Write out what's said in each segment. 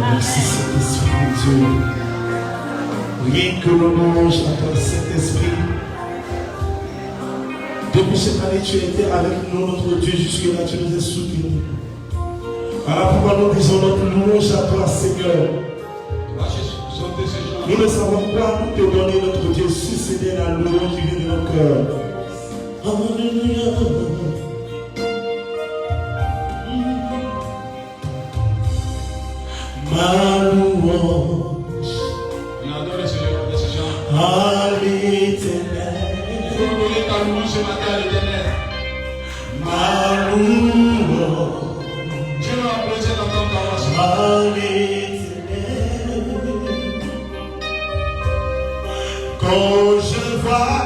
Merci Saint-Esprit Dieu. Rien que l'honneur à toi Saint-Esprit. Depuis cette année, tu étais avec nous, notre Dieu, jusque-là, tu nous as soutenus. Alors pourquoi nous disons notre louange à toi, Seigneur? Nous ne savons pas nous te donner, notre Dieu, si c'était la louange qui vient de nos cœurs. Alléluia. Ma louange à l'Éternel. Ma louange à l'Éternel. Quand je vois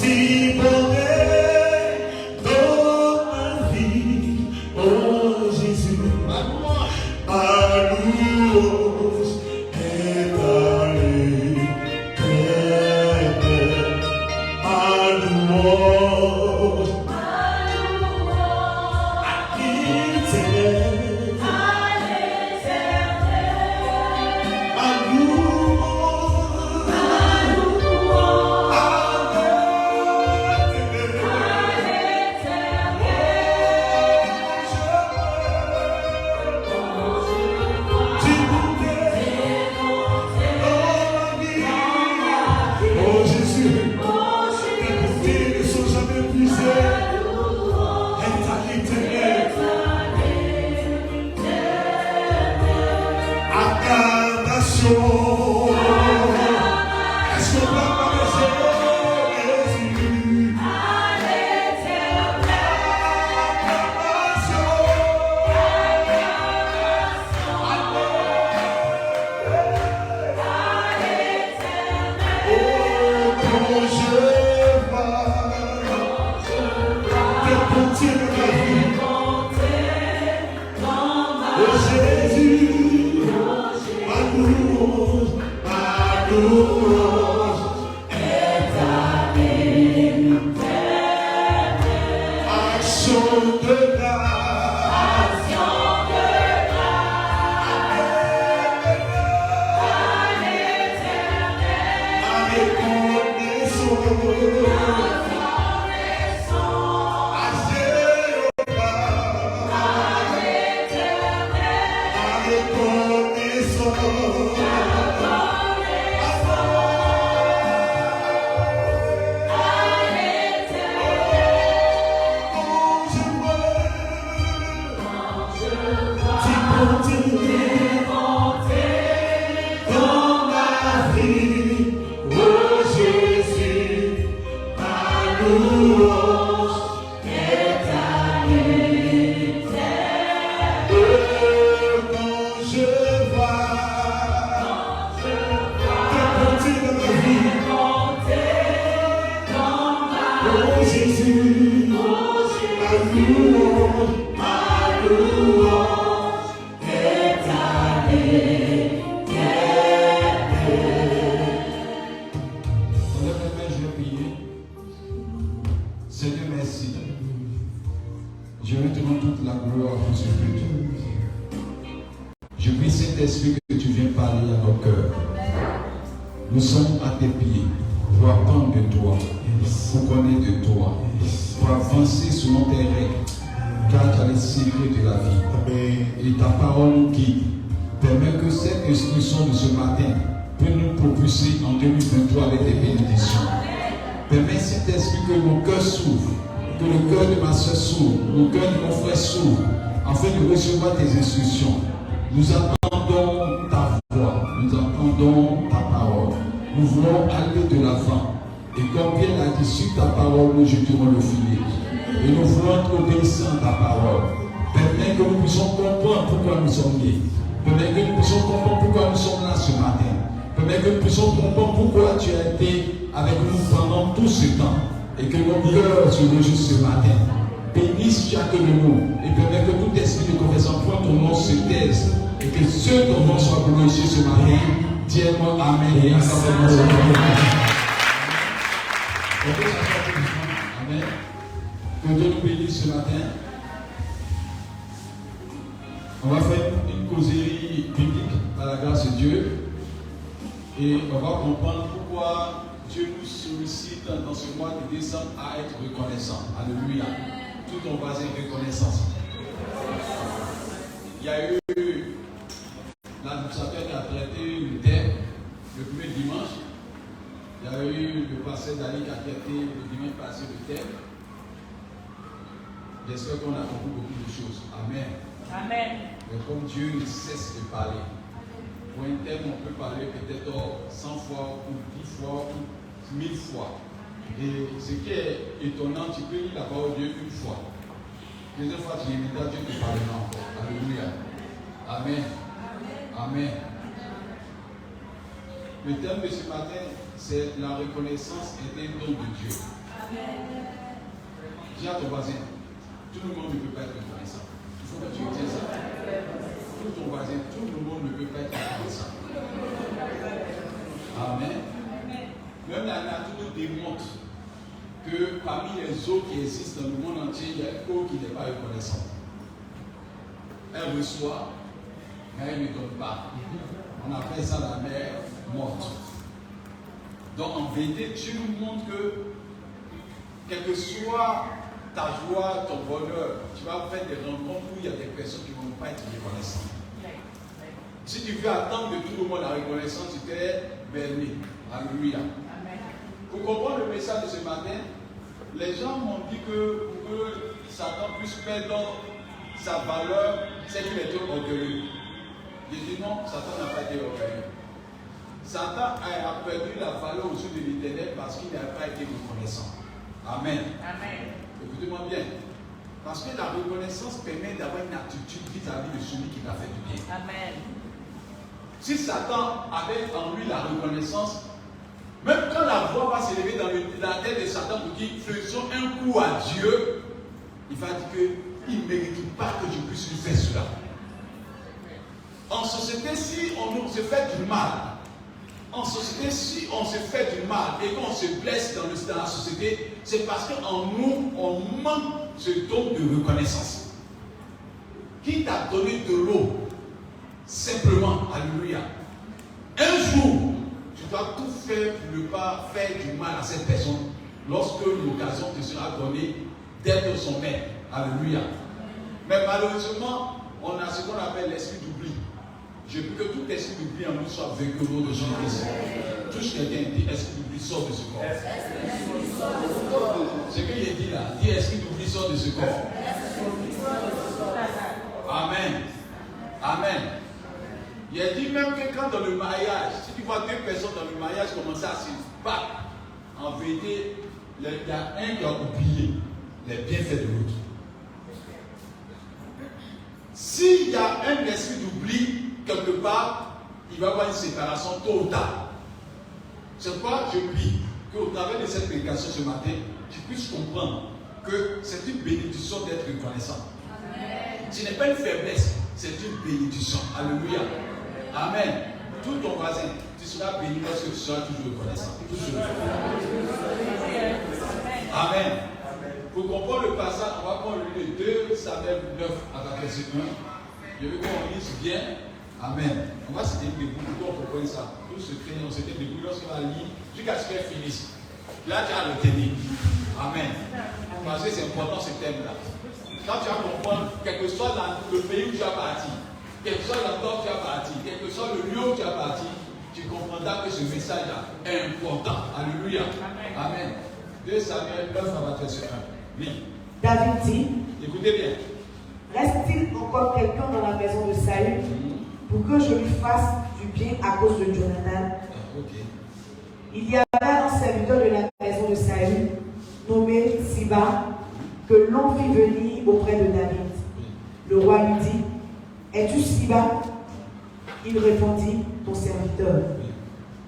tes bonheurs dans ma vie, oh Jésus, ma louange est à l'Éternel. Ma louange à l'Éternel. Tes instructions. Nous attendons ta voix, nous attendons ta parole. Nous voulons aller de l'avant. Et comme bien l'a dit, sur ta parole, nous jeterons le filet. Et nous voulons être obéissants à ta parole. Permets que nous puissions comprendre pourquoi nous sommes nés. Permets que nous puissions comprendre pourquoi nous sommes là ce matin. Permets que nous puissions comprendre pourquoi tu as été avec nous pendant tout ce temps. Et que nos cœurs se réjouissent ce matin. Bénisse chacun de nous et permet que tout esprit de confession point ton nom se taise Et que ceux dont on soit glorifiés ce matin, dis-moi Amen et accorde-moi. Amen. Que Dieu nous bénisse ce matin. On va faire une causerie biblique par la grâce de Dieu. Et on va comprendre pourquoi Dieu nous sollicite dans ce mois de décembre à être reconnaissant. Alléluia. Tout ton voisin reconnaissance. Il y a eu l'administrateur qui a traité le thème le premier dimanche. Il y a eu le pasteur Dali qui a traité le dimanche passé le thème. J'espère qu'on a compris beaucoup de choses. Amen. Amen. Mais comme Dieu ne cesse de parler, pour un thème, on peut parler peut-être 100 fois, ou 10 fois, ou 1000 fois. Et ce qui est étonnant, tu peux lire la parole de Dieu une fois. Deuxième fois, tu l'imites, Dieu te parlera encore. Alléluia. Amen. Amen. Le thème de ce matin, c'est la reconnaissance est un don de Dieu. Amen. Dis à ton voisin, tout le monde ne peut pas être reconnaissant. Il faut que tu dises ça. Tout ton voisin, tout le monde ne peut pas être reconnaissant. Amen. Même la nature nous démontre que parmi les eaux qui existent dans le monde entier, il y a une eau qui n'est pas reconnaissante. Elle reçoit, mais elle ne donne pas. On appelle ça la mer morte. Donc en vérité, Dieu nous montre que quelle que soit ta joie, ton bonheur, tu vas faire des rencontres où il y a des personnes qui ne vont pas être reconnaissantes. Si tu veux attendre de tout le monde la reconnaissance, tu t'es berné. Alléluia. Pour comprendre le message de ce matin, les gens m'ont dit que pour que Satan puisse perdre sa valeur, c'est qu'il était orgueilleux. J'ai dit non, Satan n'a pas été orgueilleux. Satan a perdu la valeur aux yeux de l'Éternel parce qu'il n'a pas été reconnaissant. Amen. Amen. Écoutez-moi bien. Parce que la reconnaissance permet d'avoir une attitude vis-à-vis de celui qui t'a fait du bien. Amen. Si Satan avait en lui la reconnaissance, même quand la voix va s'élever dans la tête de Satan pour dire faisons un coup à Dieu, il va dire qu'il ne mérite pas que je puisse lui faire cela. En société, si on se fait du mal, en société, si on se fait du mal et qu'on se blesse dans la société, c'est parce qu'en nous, on manque ce don de reconnaissance. Qui t'a donné de l'eau? Simplement, alléluia. Un jour, tu dois tout faire pour ne pas faire du mal à cette personne lorsque l'occasion te sera donnée d'être son maître. Alléluia. Mais malheureusement, on a ce qu'on appelle l'esprit d'oubli. Je veux que tout esprit d'oubli en nous soit vaincu au nom de Jésus-Christ. Touche quelqu'un et dit esprit d'oubli sort de ce corps. Ce qu'il a dit là, dit esprit d'oubli sort de ce corps. Amen. Amen. Il a dit même que quand dans le mariage, si tu vois deux personnes dans le mariage commencer à se battre, en vérité, il y a un qui a oublié les bienfaits de l'autre. S'il y a un esprit d'oubli, quelque part, il va y avoir une séparation tôt ou tard. C'est pourquoi je prie qu'au travers de cette prédication ce matin, tu puisses comprendre que c'est une bénédiction d'être reconnaissant. Ce n'est pas une faiblesse, c'est une bénédiction. Alléluia. Amen. Tout ton voisin, tu seras béni parce que tu seras toujours reconnaissant. Amen. Pour comprendre le passage, on va prendre le 2 Samuel 9 à verset 1. Je veux qu'on lise bien. Amen. On va se débrouiller pour qu'on comprenne ça. Tout se crée, on se débrouille lorsqu'on va lire jusqu'à ce qu'elle finisse. Là, tu as le tenir. Amen. Parce que c'est important ce thème-là. Quand tu vas comprendre, quel que soit le pays où tu as parti, quel que soit l'endroit où tu as parti, quel que soit le lieu où tu as parti, tu comprendras que ce message-là est important. Alléluia. Amen. 2 Samuel 9 à verset 1. Oui. David dit, écoutez bien. Reste-t-il encore quelqu'un dans la maison de Saül pour que je lui fasse du bien à cause de Jonathan? Okay. Il y avait un serviteur de la maison de Saül, nommé Siba, que l'on fit venir auprès de David. Le roi lui dit, es-tu Siba? Il répondit, ton serviteur.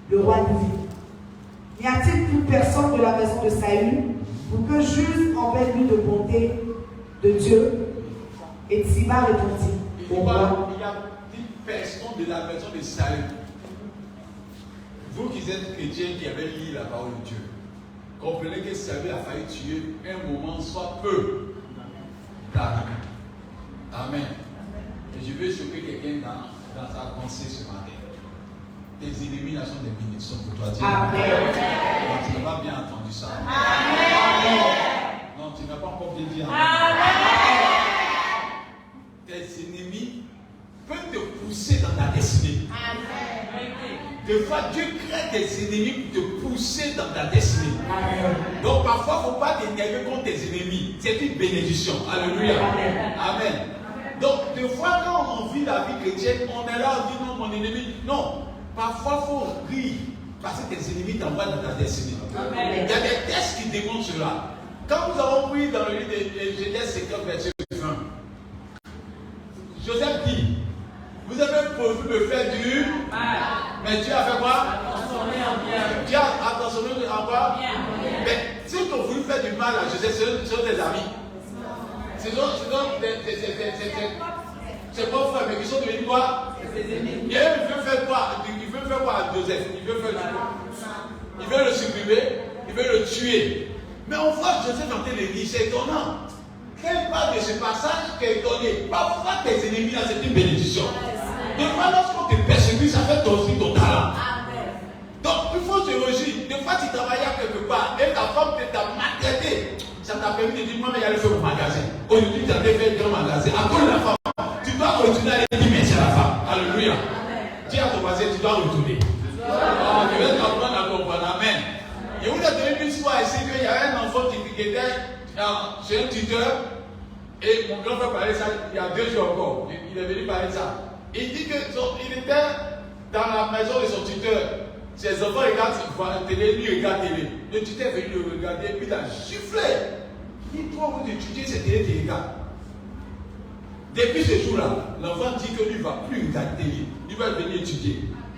Le roi lui dit, n'y a-t-il plus personne de la maison de Saül pour que j'use envers lui de bonté de Dieu? Et Siba répondit, Il personne de la maison de salut. Vous qui êtes chrétiens, qui avez lu la parole de Dieu, comprenez que Saül a failli tuer un moment, soit peu, David. Amen. Et je veux choquer quelqu'un dans sa pensée ce matin. Tes ennemis là sont des bénédictions pour toi. Amen. Non, tu n'as pas bien entendu ça. Amen. Non, tu n'as pas encore bien dit. Amen. Tes ennemis peuvent te pousser dans ta destinée. Amen. Des fois, Dieu crée des ennemis pour te pousser dans ta destinée. Amen. Donc parfois, il ne faut pas t'énerver contre tes ennemis. C'est une bénédiction. Alléluia. Amen. Amen. Donc, des fois, quand on vit la vie chrétienne, on est là, on dit non, mon ennemi. Non. Parfois, il faut rire parce que tes ennemis t'envoient dans ta destinée. Amen. Il y a des textes qui démontrent cela. Quand nous avons pris dans le livre de Genèse 50, verset 20, Joseph dit, vous avez prévu me faire du mal. Mais Dieu a fait quoi? Transformé en bien. Dieu a transformé en quoi? Bien. Mais si tu as voulu faire du mal à Joseph, ce sont tes amis. Ce sont ses beaux frères, mais qui sont devenus quoi? Ses ennemis. Et il veut faire quoi? Il veut faire quoi à Joseph? Il veut faire du mal. Il veut le supprimer, il veut le tuer. Mais on voit Joseph en train de dire, c'est étonnant. Quelle part de ce passage qui est étonné? Parfois tes ennemis là, c'est une bénédiction. Des fois, lorsqu'on te persécute, ça fait aussi ton talent. Donc, il faut se réjouir. Des fois, tu travaillais quelque part et ta femme t'a maltraité. Ça t'a permis de dire, moi, mais j'allais faire mon magasin. Aujourd'hui, tu as fait ton magasin. À cause de la femme, tu dois retourner à dire merci à la femme. Alléluia. Dis à ton voisin, tu dois retourner. Je vais t'apprendre à comprendre. Amen. Et vous avez donné une histoire ici qu'il y avait un enfant qui était chez un tuteur. Et mon grand frère parlait de ça il y a 2 jours encore. Il est venu parler de ça. Il dit qu'il était dans la maison de son tuteur. Ses enfants regardent la télé, lui regarde la télé. Le tuteur est venu le regarder, puis il a giflé. Il dit, toi, vous étudiez cette télé, tu regardes. Depuis ce jour-là, l'enfant dit que lui ne va plus regarder la télé. Il va venir étudier.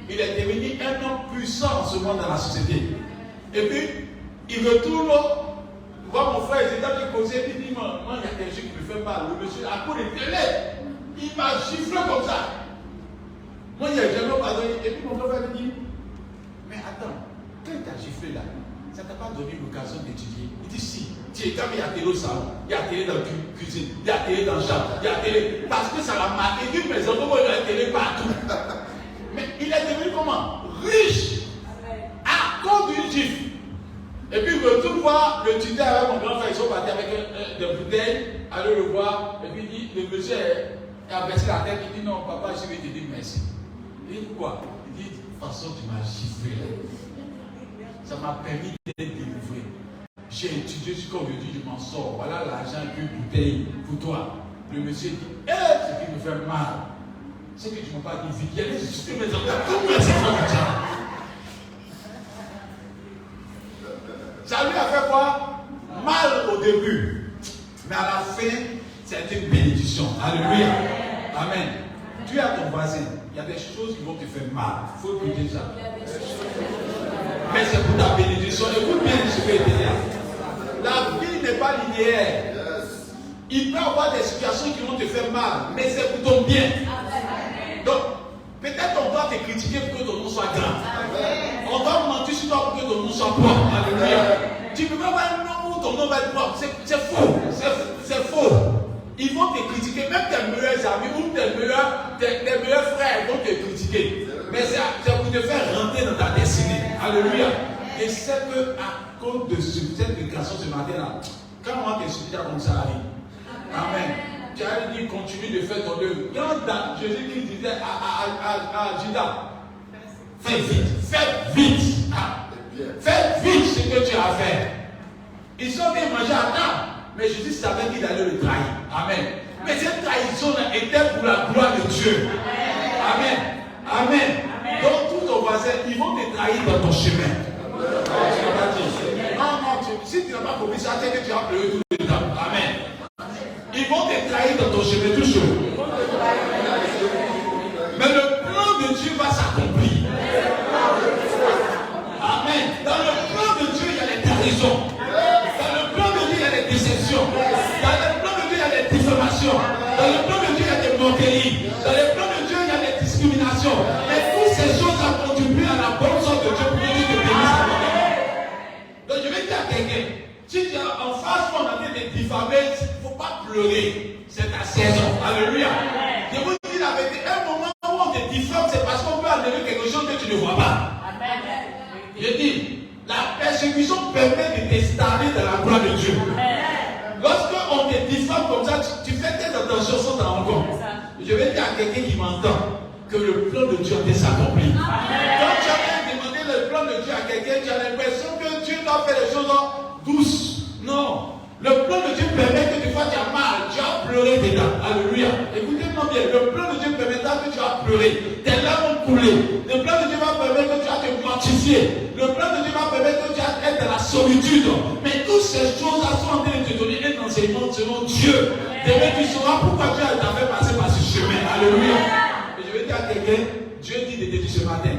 Il est devenu un homme puissant en ce moment dans la société. Et puis, il retourne voir mon frère, il était en train de causer, il dit, moi, il y a des gens qui me font mal. Le monsieur, à cause de télé, il m'a giflé comme ça. Moi, il n'y a jamais pardonné. Et puis mon frère me dit, mais attends, quand il t'a giflé là, ça ne t'a pas donné l'occasion d'étudier. Il dit si, tu es comme il y a télé au salon, il y a télé dans la cuisine, il y a télé dans le champ, il y a télé. Parce que ça l'a marqué, il dit, mais enfants, il y a télé partout. Mais il est devenu comment? Riche. À cause d'une gifle. Et puis il retourne voir le tuteur avec mon grand frère, ils sont partis avec des bouteilles, aller le voir, et puis il dit, le monsieur a baissé la tête, il dit non, papa, je vais te dire merci. Il dit quoi? Il dit, de toute façon, tu m'as giflé. Ça m'a permis d'être délivré. J'ai étudié jusqu'à aujourd'hui, je m'en sors. Voilà l'argent et une bouteille pour toi. Le monsieur dit, ce qui me fait mal, c'est que tu ne m'as pas dit vite. Il y a des choses qui me disent, ça lui a fait quoi? Mal au début. Mais à la fin, c'est une bénédiction. Alléluia. Amen. Tu es à ton voisin. Il y a des choses qui vont te faire mal. Il faut écouter ça. Mais c'est pour ta bénédiction. Écoute bien ce que je te dis. La vie n'est pas linéaire. Il peut y avoir des situations qui vont te faire mal, mais c'est pour ton bien. Donc, peut-être on doit te critiquer pour que ton nom soit grand. On doit mentir sur toi pour que ton nom soit propre. Alléluia. Tu ne peux pas avoir un nom où ton nom va être propre. C'est faux. C'est faux. Ils vont te critiquer, même tes meilleurs amis ou tes meilleurs frères vont te critiquer. Mais c'est pour te faire rentrer dans ta destinée. Alléluia. Et c'est que à cause de cette déclaration ce matin-là, quand on va t'expliquer comme ça arrive. Amen. Tu as dit continue de faire ton œuvre. Quand Jésus disait à Judas, fais vite. Fais vite ce que tu as fait. Ils sont bien mangés à table. Mais Jésus savait qu'il allait le trahir. Amen. Mais cette trahison-là était pour la gloire de Dieu. Amen. Donc tous nos voisins, ils vont te trahir dans ton chemin. Non, si tu n'as pas compris ça, c'est que tu as pleuré tout le temps. Amen. Ils vont te trahir dans ton chemin toujours. Mais le plan de Dieu va s'accomplir. Amen. Dans le plan de Dieu, il y a les trahisons. Dans le plan de Dieu, il y a les déceptions. Dans le plan de Dieu, il y a les diffamations. Dans le plan de Dieu, il y a des moqueries. Dans le plan de Dieu, il y a les discussions. Mais toutes ces choses ont contribué à la bonne sorte de Dieu pour que Dieu te bénisse. Donc je vais dire à quelqu'un, si tu es en face où on a été diffamé, il ne faut pas pleurer. C'est ta saison. Alléluia. Je vous dis la vérité, un moment où on te diffame, c'est parce qu'on peut enlever quelque chose que tu ne vois pas. Je dis, la persécution permet de t'installer dans la gloire de Dieu. Lorsqu'on te diffame comme ça, tu fais très attention sans t'en rendre compte. Je vais dire à quelqu'un qui m'entend que le plan de Dieu a été accompli. Quand tu as demandé le plan de Dieu à quelqu'un, tu as l'impression que Dieu doit faire les choses douces. Non. Le plan de Dieu permet que des fois tu as mal, tu as pleuré dedans. Alléluia. Écoutez-moi bien, le plan de Dieu permettra que tu as pleuré. Tes larmes ont coulé. Le plan de Dieu va permettre que tu as te mortifier. Le plan de Dieu va permettre que tu as être dans la solitude. Mais toutes ces choses-là sont en train de te donner un enseignement selon Dieu. Demain tu sauras pourquoi Dieu t'a fait passer par ce chemin. Alléluia. Et je vais dire à quelqu'un, Dieu dit de te dire ce matin,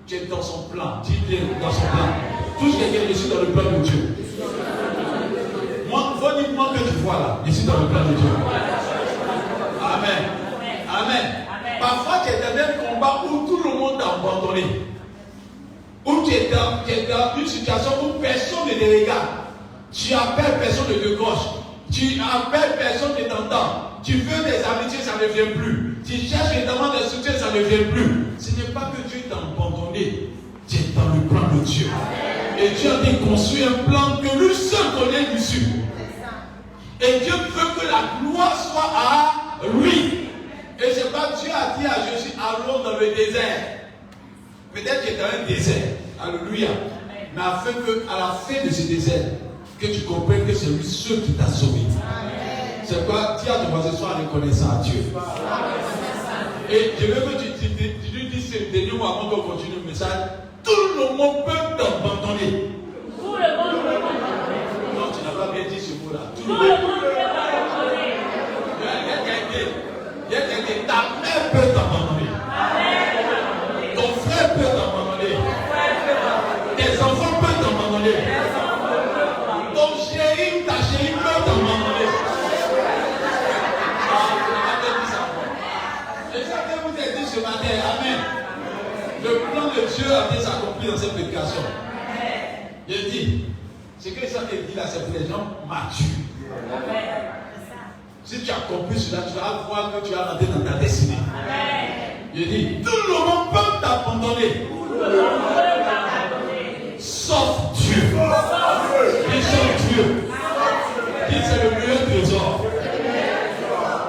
tu es dans son plan. Tu es dans son plan. Touche quelqu'un, je suis dans le plan de Dieu. Moi, dis-moi que tu vois là, je suis dans le plan de Dieu. Amen. Amen. Parfois, tu es dans un combat où tout le monde t'a abandonné. Où tu es dans une situation où personne ne te regarde. Tu appelles personne ne te gauche. Tu appelles personne ne t'entend. Tu veux des amitiés, ça ne vient plus. Tu cherches évidemment des soutiens, ça ne vient plus. Ce n'est pas que Dieu t'a abandonné. Tu es dans le plan de Dieu. Et Dieu a construit un plan que lui seul connaît l'issue. Et Dieu veut que la gloire soit à lui. Et c'est pas Dieu a dit à Jésus, allons dans le désert. Peut-être qu'il est dans un désert. Alléluia. Mais afin qu'à la fin de ce désert, que tu comprennes que c'est lui seul qui t'a sauvé. C'est quoi? Dis à ton voisin, sois reconnaissant à Dieu. Et je veux que tu lui dises ce dernier mot avant qu'on continue le message. Tout le monde peut t'abandonner. Tout le monde peut t'abandonner. Non, tu n'as pas bien dit ce mot-là. Tout le monde peut t'abandonner. Il y a quelqu'un, ta mère peut t'abandonner. Ton frère peut t'abandonner. Tes enfants peuvent t'abandonner. Ton chéri ou ta chérie peut t'abandonner. Et ça que vous avez dit ce matin, amen. Le plan de Dieu a été accompli dans cette prédication. Je dis, ce que ça te dit là, c'est pour les gens matures. Si tu as compris cela, tu vas voir que tu as rentré dans ta destinée. Je dis, tout le monde peut t'abandonner. Sauf Dieu. Et sauf Dieu. Dis, c'est le meilleur trésor.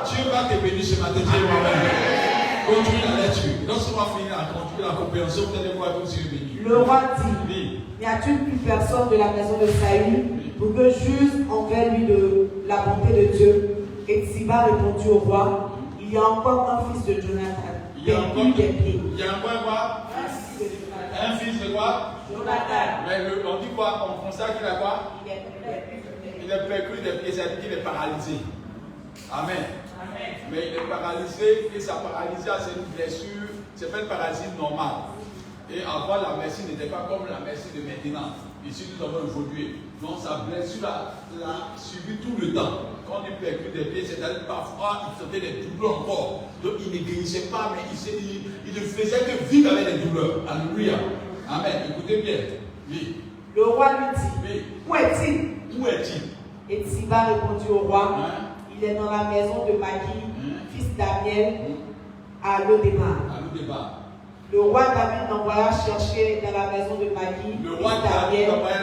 Dieu va te bénir ce matin. Dieu va continue la lecture. Lorsqu'on va finir à continuer la compréhension, vous allez voir que Dieu est béni. Le roi dit, n'y a-t-il plus personne de la maison de Saül pour que j'use envers lui de la bonté de Dieu? Et Tsiba répondit au roi, il y a encore un fils de Jonathan. Il y a encore quoi? Un fils de quoi? Jonathan. Mais on dit quoi? On constate qu'il a quoi? Il est perclus des pieds, c'est-à-dire qu'il est paralysé. Amen. Mais il est paralysé et sa paralysie, c'est une blessure, c'est pas une paralysie normale. Et avant, la médecine n'était pas comme la médecine de maintenant. Ici, nous avons évolué. Donc, sa blessure l'a suivi tout le temps. Quand il percute des pieds, c'est-à-dire parfois, il sentait des douleurs encore. Donc, il ne guérissait pas, mais il ne faisait que vivre avec des douleurs. Alléluia. Amen. Écoutez bien. Oui. Le roi lui dit, Oui. où est-il? Où est-il? Et Tsiba répondit au roi, Hein? il est dans la maison de Magi, fils d'Amiel, à Lodébar. À nous débat. Le roi David l'envoya chercher dans la maison de Magi, Le fils roi David d'Amiel. envoya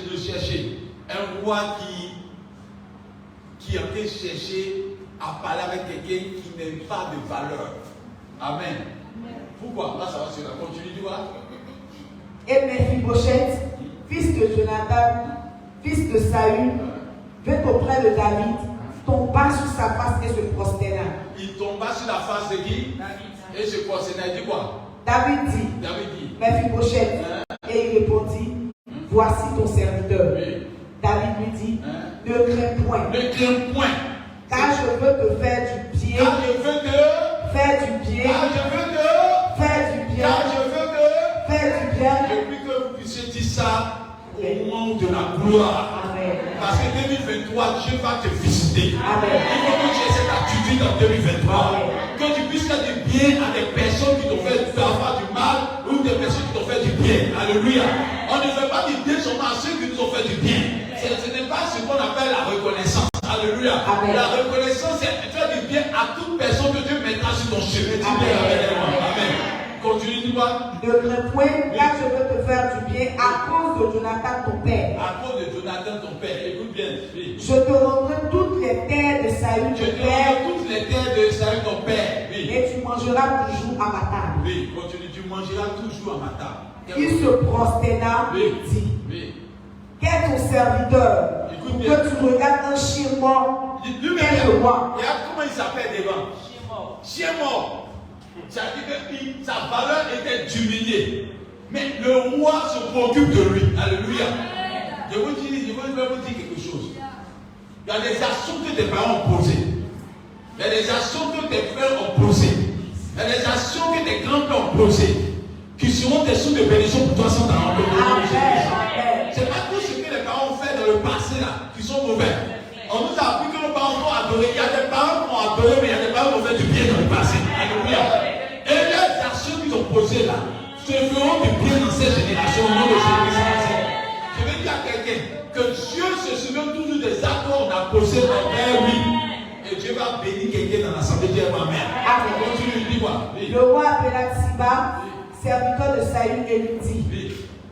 le chercher. Un roi qui a été chercher à parler avec quelqu'un qui n'a pas de valeur. Amen. Pourquoi? Là, ça va sur la continue, tu vois. Et Mephibosheth, fils de Jonathan, fils de Saül, vint auprès de David, tomba sur sa face et se prosterna. Il tomba sur la face de qui? Et se prosterna. Il dit quoi? David dit, Mephibosheth, et il répondit, voici ton serviteur. Oui. David lui dit, ne crains point, Ne crains point. car je veux te faire du bien, Car je veux te. faire du bien, Car je veux te. faire du bien, Car je veux te. faire du bien. Je prie que vous puissiez dire ça au moment de la gloire. Amen. Parce que 2023, Dieu va te visiter. Amen. Il faut que tu aies cette attitude en 2023. Amen. Que tu puisses faire du bien à des personnes qui t'ont fait avoir du Alléluia. On ne fait pas du bien seulement à ceux qui nous ont fait du bien. Ce n'est pas ce qu'on appelle la reconnaissance. Alléluia. Amen. La reconnaissance, c'est faire du bien à toute personne que Dieu mettra sur ton chemin. Amen. Continue, dis-moi. Ne crains point, car je veux te faire du bien à cause de Jonathan ton père. À cause de Jonathan ton père. Écoute bien. Oui. Je te rendrai toutes les terres de Saül Je ton te père, donne toutes les terres de Saül ton père. Oui. et tu mangeras toujours à ma table. Oui, continue. Tu mangeras toujours à ma table. Il se prosterna et dit, Oui. qu'est ton serviteur Écoute pour bien. que tu regardes un chien mort Lui-même, tel que moi. regarde comment il s'appelle devant. Chien mort. C'est-à-dire que sa valeur était d'humilier. Mais le roi se préoccupe de lui. Alléluia. Je vais vous dire quelque chose. Il y a des actions que tes parents ont posées. Il y a des actions que tes frères ont posées. Il y a des actions que tes grands-pères ont posées. Qui seront des sources de bénédiction pour toi sans ta rencontre. C'est pas tout ce que les parents ont fait dans le passé là qui sont mauvais. On nous a appris que nos parents ont adoré. Il y a des parents qui ont adoré, mais il y a des parents qui ont fait du bien dans le passé. Alléluia. Et les actions qu'ils ont posées là se feront du bien dans cette génération au nom de Jésus-Christ. Je vais dire à quelqu'un que Dieu se souvient toujours des actes qu'on a posés envers lui. Et Dieu va bénir quelqu'un dans l'assemblée. Dis Amen. Continue, dis-moi. Le roi appela Siba, serviteur de Saül, et lui dit,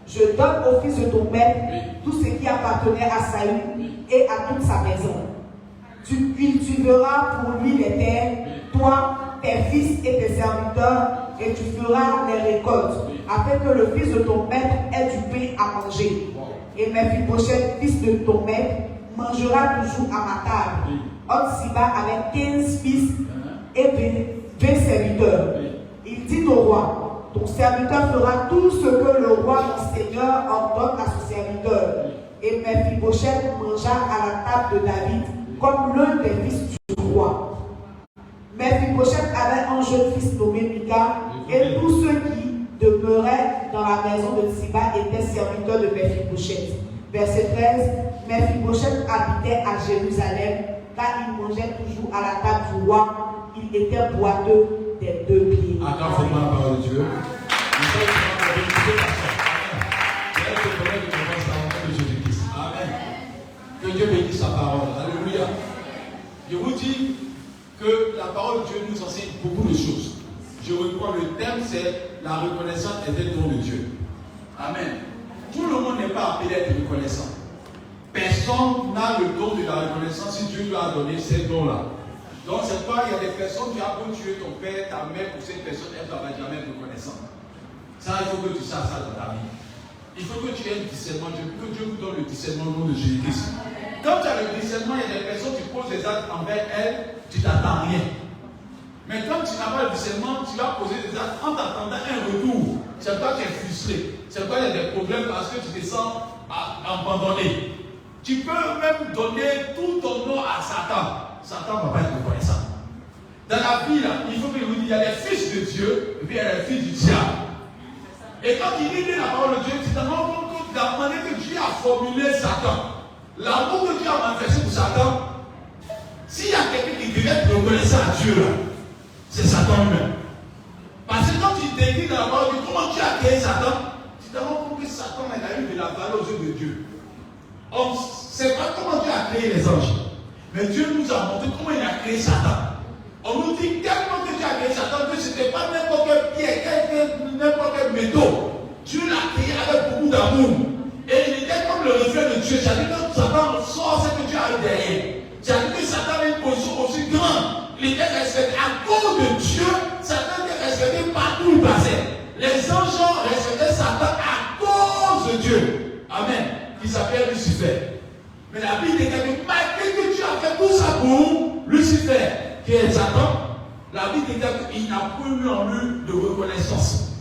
je donne au fils de ton maître tout ce qui appartenait à Saül et à toute sa maison. Tu cultiveras pour lui les terres, toi, tes fils et tes serviteurs, et tu feras les récoltes, afin que le fils de ton maître ait du pain à manger. Et Mephibosheth, fils de ton maître, mangera toujours à ma table. Or Siba avait 15 fils et 20 serviteurs. Il dit au roi, ton serviteur fera tout ce que le roi, mon seigneur, ordonne à son serviteur. Et Mephibosheth mangea à la table de David comme l'un des fils du roi. Mephibosheth avait un jeune fils nommé Mika, et tous ceux qui demeuraient dans la maison de Siba étaient serviteurs de Mephibosheth. Verset 13, Mephibosheth habitait à Jérusalem, car il mangeait toujours à la table du roi. Il était boiteux des 2 pieds. Acclamez la parole de Dieu. Amen. Que Dieu bénisse sa parole. Alléluia. Je vous dis que la parole de Dieu nous enseigne beaucoup de choses. Je reprends le thème, c'est la reconnaissance est un don de Dieu. Amen. Tout le monde n'est pas appelé à être reconnaissant. Personne n'a le don de la reconnaissance si Dieu lui a donné ces dons-là. Donc c'est pas, il y a des personnes qui ont tué ton père, ta mère, pour cette personne, elle ne sera jamais reconnaissante. Ça, il faut que tu saches ça dans ta vie. Il faut que tu aies un discernement. Que Dieu vous donne le discernement au nom de Jésus-Christ. Quand tu as le discernement, il y a des personnes qui posent des actes envers elles, tu t'attends rien. Mais quand tu n'as pas le discernement, tu vas poser des actes en t'attendant un retour. C'est toi qui es frustré. C'est toi qui as des problèmes parce que tu te sens abandonné. Tu peux même donner tout ton nom à Satan. Satan ne va pas être reconnaissant. Dans la vie, là, il faut que je vous dise, il y a des fils de Dieu et puis il y a des fils du diable. Et quand il lit la parole de Dieu, tu te rends compte que la manière que Dieu a formulé Satan, l'amour que Dieu a manifesté pour Satan, s'il y a quelqu'un qui devait être reconnaissant à Dieu, c'est Satan lui-même. Parce que quand tu décris dans la parole de Dieu, comment Dieu a créé Satan, tu te rends compte que Satan a eu de la valeur aux yeux de Dieu. On ne sait pas comment Dieu a créé les anges. Mais Dieu nous a montré comment il a créé Satan. On nous dit tellement que Dieu a créé Satan que ce n'était pas n'importe quelle pierre, n'importe quel métaux. Dieu l'a créé avec beaucoup d'amour. Et il était comme le reflet de Dieu. C'est-à-dire que quand Satan sort ce que Dieu a eu derrière. C'est-à-dire que Satan a une position aussi grande. Il était respecté à cause de Dieu. Satan était respecté partout où il passait. Les anges respectaient Satan à cause de Dieu. Amen. Qui s'appelle Lucifer. Mais la Bible dit que malgré que Dieu a fait tout ça pour Lucifer, qui est Satan, la Bible dit qu'il n'a plus eu en lui de reconnaissance.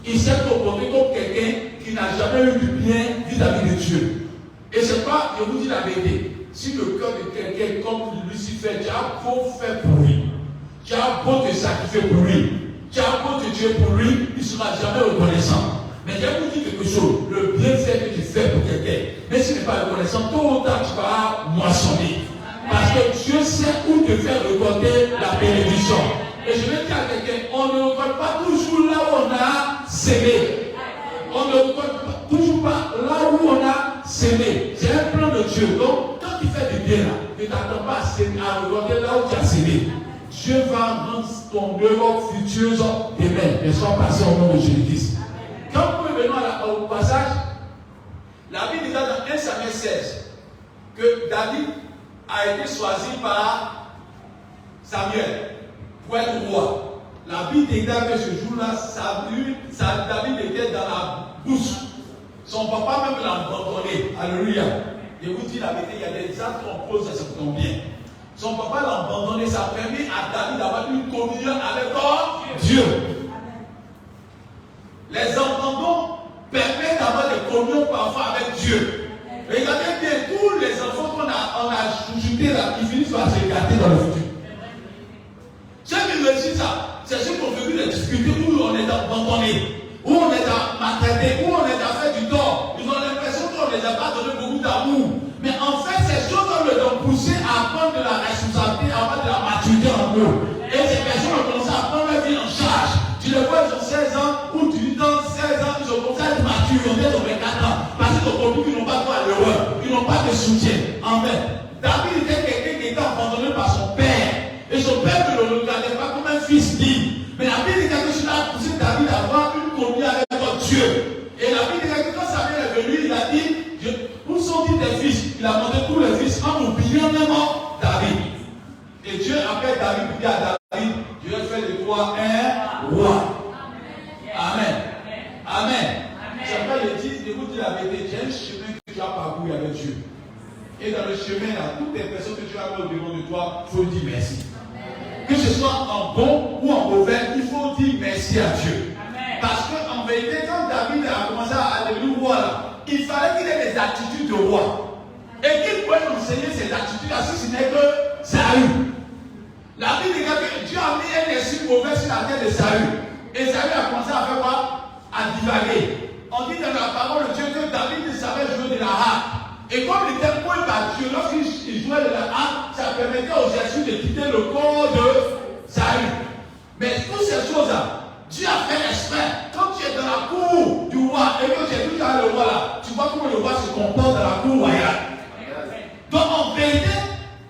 Il s'est comporté comme quelqu'un qui n'a jamais eu du bien vis-à-vis de Dieu. Et c'est pas, je vous dis la vérité, si le cœur de quelqu'un comme Lucifer, tu as beau faire pour lui, tu as beau te sacrifier pour lui, tu as beau te tuer pour lui, il ne sera jamais reconnaissant. Mais je vous dis quelque chose, le bienfait que tu fais pour quelqu'un, mais s'il n'est pas reconnaissant, tôt ou tard tu vas moissonner. Parce que Dieu sait où te faire recorder la bénédiction. Et je vais dire à quelqu'un, on ne reconnaît pas toujours là où on a sémé. On ne reconnaît pas. s'aimer. C'est un plan de Dieu. Donc, quand tu fais du bien là, ne t'attends pas à regarder là où tu as sémé. Dieu va rendre ton œuvre fructueuse demain. Et soit passé au nom de Jésus-Christ. Quand nous revenons au passage, la Bible dit dans 1 Samuel 16 que David a été choisi par Samuel pour être roi. La Bible déclare que ce jour-là, David était dans la bourse. Son papa même l'a abandonné. Alléluia. Et vous dites la vérité, il y a des actes qu'on pose, ça tombe bien. Son papa l'a abandonné, ça a permis à David d'avoir une communion avec Dieu. Les abandons permettent d'avoir des communions parfois avec Dieu. Regardez bien, tous les enfants qu'on a chouchoutés là, ils finissent par se gâter dans le futur. Ceux qui réussissent ça, c'est ceux qui ont vécu des difficultés où on est abandonné, où on est maltraité, où on est à faire du tort. Ils ont l'impression qu'on ne les a pas donné beaucoup d'amour. Mais en fait, ces choses les ont poussés à prendre de la responsabilité, à avoir de la maturité en eux. Et ces personnes ont commencé à prendre leur vie en charge. Tu les vois, ils ont 16 ans, ou tu dis dans 16 ans, ils ont commencé à être matures, ils ont 24 ans. Parce qu'ils ont compris qu'ils n'ont pas droit à l'heureux, ils n'ont pas de soutien. En fait, David était quelqu'un qui était abandonné par son père. Et son père ne le regardait pas comme un fils digne. Mais la Bible dit que cela a poussé David à avoir une communion avec Dieu. Et la Bible dit que quand Samuel est venu, il a dit, où sont-ils tes fils? Il a demandé tous les fils en oubliant même David. Et Dieu appelle David pour dire à David, Dieu fait de toi un roi. Amen. Amen. C'est pas le dire, je vous dis la vérité, j'ai un chemin que tu as parcouru avec Dieu. Et dans le chemin là, toutes les personnes que tu as au-devant de toi, il faut dire merci. Que ce soit en bon ou en mauvais, il faut dire merci à Dieu. Amen. Parce qu'en vérité, quand David a commencé à devenir roi, là, il fallait qu'il ait des attitudes de roi. Et qu'il pouvait enseigner ces attitudes-là si ce n'est que Saül. La Bible dit que Dieu a mis un esprit mauvais sur la tête de Saül. Et Saül a commencé à faire quoi? À divaguer. On dit dans la parole de Dieu que David savait jouer de la harpe. Et comme il était point par Dieu, lorsqu'il jouait de la harpe, ça permettait aux Jésus de quitter le corps de Saül. Mais toutes ces choses-là, Dieu a fait exprès. Quand tu es dans la cour du roi et que tu es toujours le roi là, tu vois comment le roi se comporte dans la cour royale. Donc en vérité,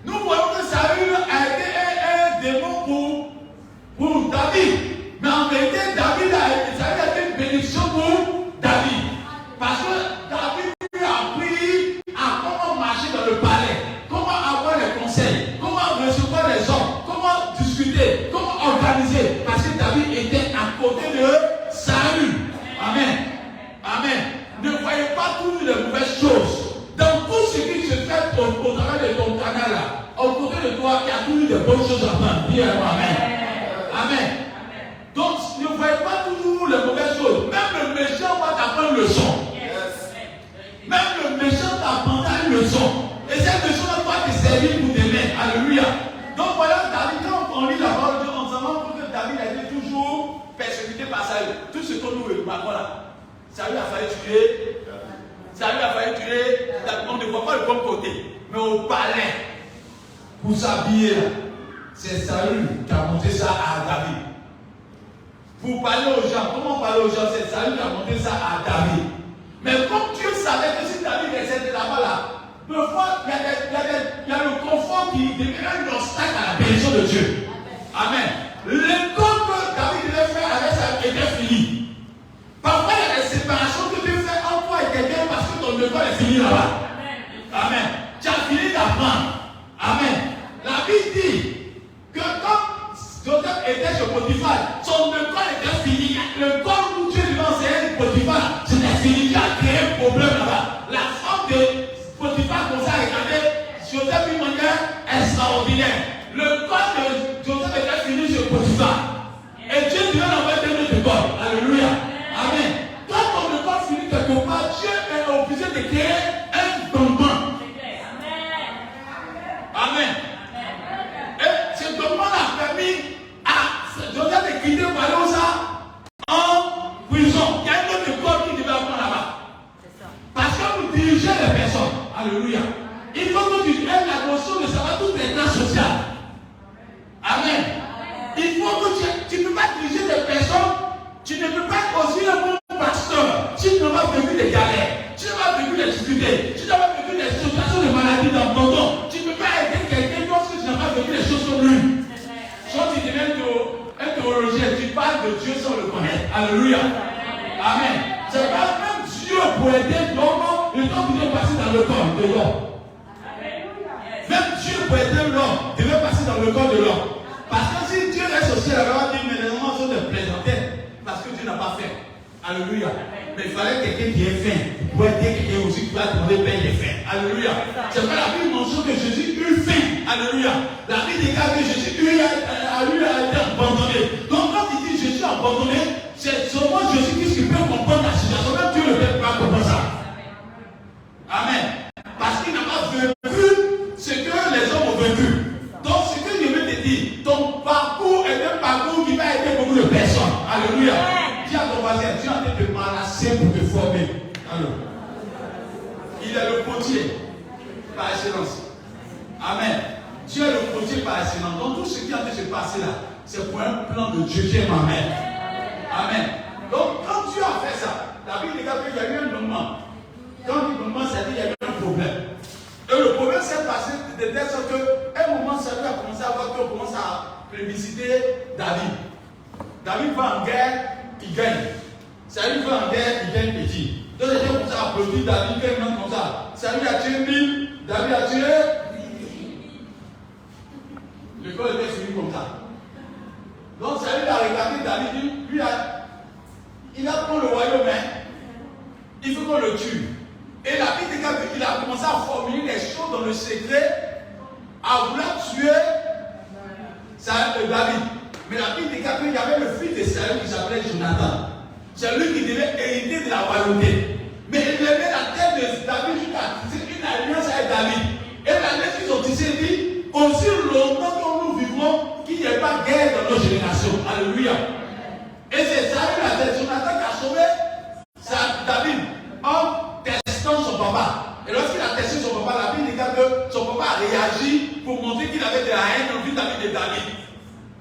nous voyons que Saül a été un démon pour David. Mais en vérité, Saül a été une bénédiction pour David. Parce que David lui a appris à comment marcher dans le palais, comment avoir les conseils, comment recevoir les hommes, comment discuter, comment organiser. Parce que David était à côté de Saül. Amen. Amen. Ne voyez pas toutes les mauvaises choses. Dans tout ce qui se fait au travers de ton canal là, au côté de toi, il y a toujours des bonnes choses à prendre. Dis Amen. Amen. Donc, ne voyez pas toujours les mauvaises choses. Même le méchant va t'apprendre une leçon. Même le méchant t'apprendra une leçon. Et cette leçon va te servir pour demain. Alléluia. Donc voilà, David, quand on lit la parole de Dieu, on se rend compte que David a été toujours persécuté par Saül. Tout ce que nous remarquons là. Saül a failli tuer. Saül a failli tuer. On ne voit pas le bon côté. Mais au palais, pour s'habiller là, c'est Saül qui a monté ça à David. Pour parler aux gens, comment parler aux gens? C'est Saül qui a monté ça à David. Mais comme Dieu savait que si David était là-bas là, parfois il y a le confort qui devient un obstacle à la bénédiction de Dieu. Amen. L'école que David devait faire avec ça était fini. Parfois il y a des séparations que tu fais entre toi et quelqu'un parce que ton école est fini là-bas. Amen. Tu as fini d'apprendre. Amen. La Bible dit que quand Joseph était chez Potiphar, son école était fini. Le corps où Dieu lui a enseigné Potiphar, c'était fini. Il a créé un problème là-bas. La femme de Potiphar commençait à regarder Joseph d'une manière extraordinaire. Le corps de Joseph était fini chez Potiphar. Et Dieu lui a envoyé un autre corps. Alléluia. Amen. Quand ton école finit quelque part, Dieu est obligé de créer un bonbon. Amen. Et ce bonbon a permis à Joseph de quitter Valéosa en prison. Il y a un autre corps qui devait apprendre là-bas. Parce que vous dirigez les personnes. Alléluia. Il faut que tu aies la notion de savoir toutes les classes sociales. Amen. Il faut que tu ne peux pas diriger des personnes. Tu ne peux pas être aussi un bon pasteur si tu n'as pas vécu des galères, tu n'as pas vécu des difficultés, tu aider l'homme, il doit venir passer dans le corps de l'homme. Même Dieu pour aider l'homme, devait passer dans le corps de l'homme. Parce que si Dieu reste au ciel, il va dire, mais les hommes sont des plaisantins. Parce que Dieu n'a pas fait. Alléluia. Mais il fallait quelqu'un qui ait faim. Pour aider quelqu'un aussi qui va demander paix des faim. Alléluia. C'est vrai, la Bible mentionne que Jésus eut faim. Alléluia. La Bible déclare que Jésus a été abandonné. Donc quand il dit Jésus abandonné, c'est seulement Jésus qui peut comprendre la situation. Même Dieu ne peut pas comprendre ça. Amen. Parce qu'il n'a pas vécu ce que les hommes ont vécu. Donc ce que je veux te dire, ton parcours est un parcours qui va aider beaucoup de personnes. Alléluia. Dis à ton voisin, tu es en train de m'enlacer pour te former. Alors, il est le potier par excellence. Amen. Dieu est le potier par excellence. Donc tout ce qui est en train de se passer là, c'est pour un plan de Dieu. Dieu m'amène. Amen. Donc quand Dieu a fait ça, la Bible dit qu'il y a eu un moment. Quand il moment, ça dit qu'il y a eu un problème. Et le problème s'est passé de telle sorte qu'à un moment, ça a commencé à voir qu'on commence à plébisciter David. David va en guerre, il gagne. Saül va en guerre, il gagne petit. Donc les gens commencent à applaudir David, quelqu'un comme ça. Saül a tué 1000, David a tué. Le corps était fini comme ça. Donc Saül a regardé David, lui, il a pris le royaume, il faut qu'on le tue. Et la Bible dit qu'il a commencé à formuler les choses dans le secret, à vouloir tuer David. Mais la Bible dit qu'il y avait le fils de Saül qui s'appelait Jonathan. C'est lui qui devait hériter de la royauté. Mais il levait la tête de David jusqu'à tisser une alliance avec David. Et l'alliance qu'ils ont tissée dit, aussi longtemps que nous vivrons, qu'il n'y ait pas de guerre dans nos générations. Alléluia. Et c'est Saül, c'est Jonathan qui a sauvé David en testant son papa. Et lorsqu'il a testé son papa, la Bible dit que son papa a réagi pour montrer qu'il avait de la haine envers David et David.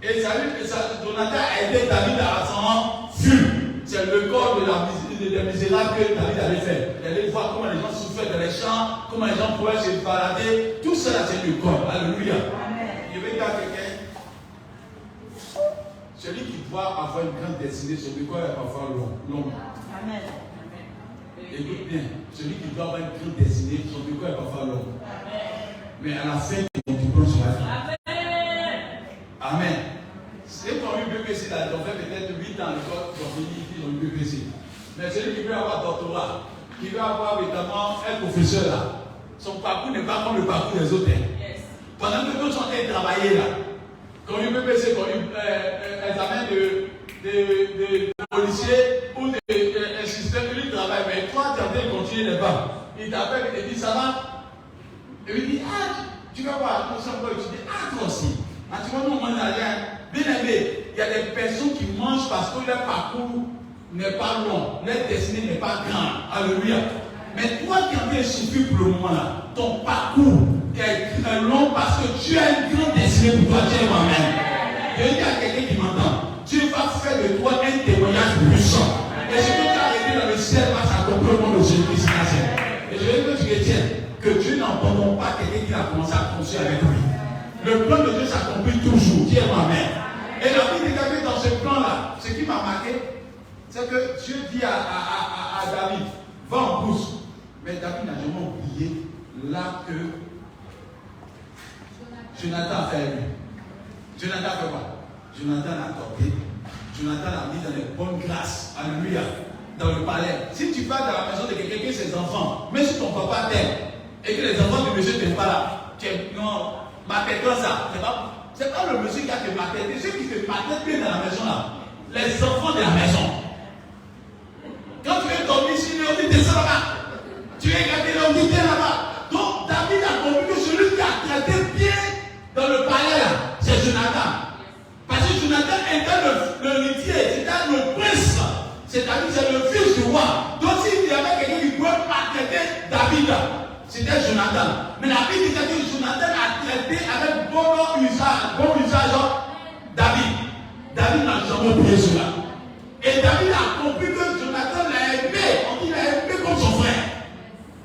Et Jonathan a aidé David à s'en fuir. C'est le corps des misérables que David avait fait. Il allait voir comment les gens souffraient dans les champs, comment les gens pouvaient se balader. Tout cela, c'est le corps. Alléluia. Je vais dire à quelqu'un, celui qui doit avoir une grande destinée, son corps est parfois long. Amen. Écoute bien, celui qui doit avoir une grande destinée, son corps est parfois long. Mais à la fin, ton diplôme sera fait. Amen. C'est comme une BPC là, ils ont fait peut-être 8 ans l'école, ils ont une BPC. Mais celui qui veut avoir doctorat, qui veut avoir évidemment un professeur là, son parcours n'est pas comme le parcours des autres. Yes. Pendant que d'autres sont en train de travailler là, quand une BPC, quand un examen de policier ou d'un système, lui travaille, mais toi tu es en train de continuer les bancs. Il t'appelle et te dit ça va. Et il dit, tu vas voir, nous sommes pas étudiés. Toi aussi. Tu vois, nous on mange rien. Bien aimé, il y a des personnes qui mangent parce que leur parcours n'est pas long, leur destinée n'est pas grande. Alléluia. Mais toi qui en train de souffrir pour le moment là, ton parcours est long parce que tu as une grande destinée pour toi, Dieu moi-même. Je dis à quelqu'un qui m'entend, Dieu va faire de toi un témoignage puissant. Et ce que tu as arrêté dans le ciel va s'accomplir au nom de Jésus-Christ. Et je veux que tu retiennes que Dieu n'abandonne pas quelqu'un qui a commencé à construire avec lui. Le plan de Dieu s'accomplit toujours. Dieu m'amène. Et la Bible dit que dans ce plan-là, ce qui m'a marqué, c'est que Dieu dit à David, va en brousse. Mais David n'a jamais oublié là que Jonathan a fait lui. Jonathan a fait quoi? Jonathan l'a toqué. Jonathan l'a mis dans les bonnes grâces. Alléluia. Dans le palais. Si tu vas dans la maison de quelqu'un qui a ses enfants, même si ton papa t'aime, et que les enfants du monsieur t'aiment pas là, non, marquez-toi ça. C'est pas le monsieur qui a te marqué. C'est ceux qui te marquent bien dans la maison là. Les enfants de la maison. Quand tu es dormir ici, on dit descends là-bas. Tu es gardé là, on dit là-bas. Donc David a compris que celui qui a traité bien dans le palais là, c'est Jonathan. Parce que Jonathan était le héritier, c'était le prince. C'est-à-dire c'est le fils du roi. Donc s'il y avait quelqu'un qui pouvait maltraiter David, c'était Jonathan. Mais la Bible dit que Jonathan a traité avec bon usage David. David n'a jamais oublié cela. Et David a compris que Jonathan l'a aimé. On dit qu'il l'a aimé comme son frère.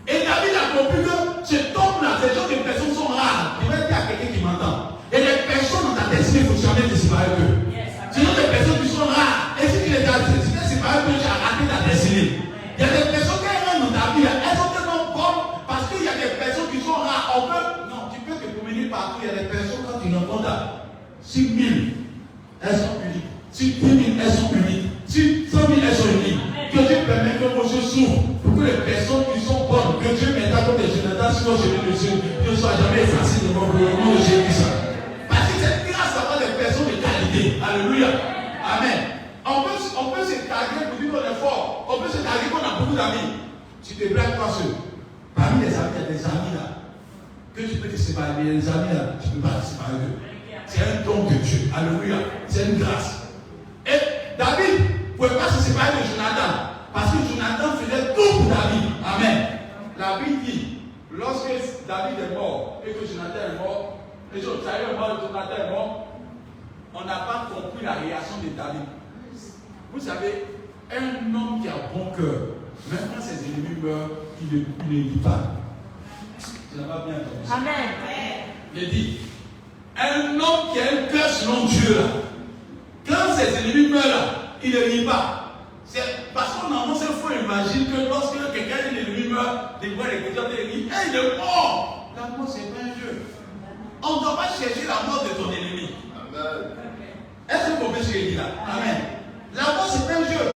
Et David a compris que cet homme-là, ces gens de personnes sont rares. Je vais dire à quelqu'un qui m'entend. Et les personnes dans ta destinée, il faut jamais te séparer d'eux. Ce sont des personnes qui sont rares. Et si tu les as séparées d'eux, tu as raté ta destinée. Il y a des personnes qui rentrent dans ta beaucoup d'amis. Tu te blagues pas seul. Parmi les amis, il y a des amis là. Que tu peux te séparer. Mais les amis là, tu ne peux pas te séparer d'eux. C'est un don de Dieu. Alléluia. C'est une grâce. Et David ne pouvait pas se séparer de Jonathan. Parce que Jonathan faisait tout pour David. Amen. La Bible dit, lorsque David est mort et que Jonathan est mort, et Saül est mort et Jonathan est mort, on n'a pas compris la réaction de David. Vous savez, un homme qui a bon cœur, même quand ses ennemis meurent, il ne lit pas. Tu n'as pas bien entendu ça. Amen. Il dit, un homme qui a un cœur selon Dieu, là, quand ses ennemis meurent, là, il ne lit pas. C'est parce qu'on a il faut imaginer que lorsque quelqu'un, un ennemi meurt, des fois les chrétiens disent, hey, il est mort. La mort, c'est pas un jeu. On ne doit pas chercher la mort de ton ennemi. Amen. Est-ce que vous comprenez ce qu'il dit là? Amen. La mort, c'est pas un jeu.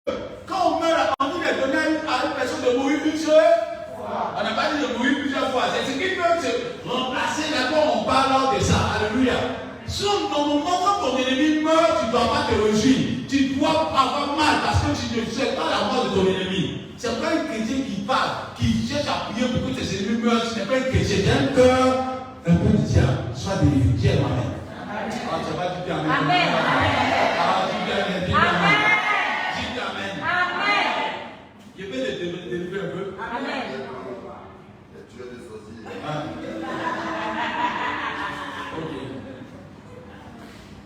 Quand on meurt, on dit de donner à une personne de mourir une seule fois. On n'a pas dit de mourir plusieurs fois. C'est ce qui peut se remplacer. D'accord, on parle de ça. Alléluia. Si normalement, quand ton ennemi meurt, tu ne dois pas te réjouir. Tu dois avoir mal parce que tu ne sais pas la mort de ton ennemi. C'est pas un chrétien qui parle, qui cherche à prier pour que tes ennemis meurent. Ce n'est pas un chrétien. J'ai un cœur un peu du diable. Sois délivré. Dis Amen. Ah, tu vas dire Amen. Amen. Ah, dis Amen. Dis Amen. Dis Amen. Amen. Je vais te délivrer un peu. Amen. Tu es des sorciers. Ok.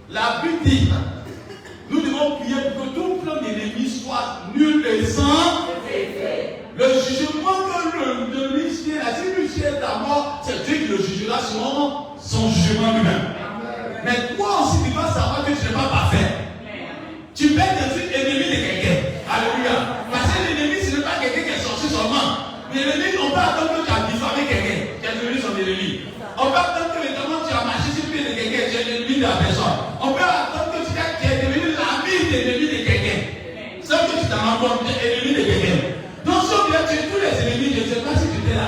La Bible dit, nous devons prier pour que tout plan d'ennemi soit nul et sans. Le jugement que le huissier, si l'huissier est à mort, c'est Dieu qui le jugera selon son jugement lui-même. Mais toi aussi, tu dois savoir que tu n'es pas parfait. Tu peux être ennemi de quelqu'un. Alléluia. Parce que l'ennemi, ce n'est pas quelqu'un qui est sorti seulement. L'ennemi, on peut attendre que tu as diffamé quelqu'un. Tu es devenu son ennemi. On peut attendre que maintenant tu as marché sur le pied de quelqu'un. Tu es l'ennemi de la personne. On peut attendre que tu es devenu l'ami de l'ennemi de quelqu'un. Sans que tu t'en rends compte, tu es ennemi de quelqu'un. Donc, si on vient tuer tous les ennemis, je ne sais pas si tu étais là.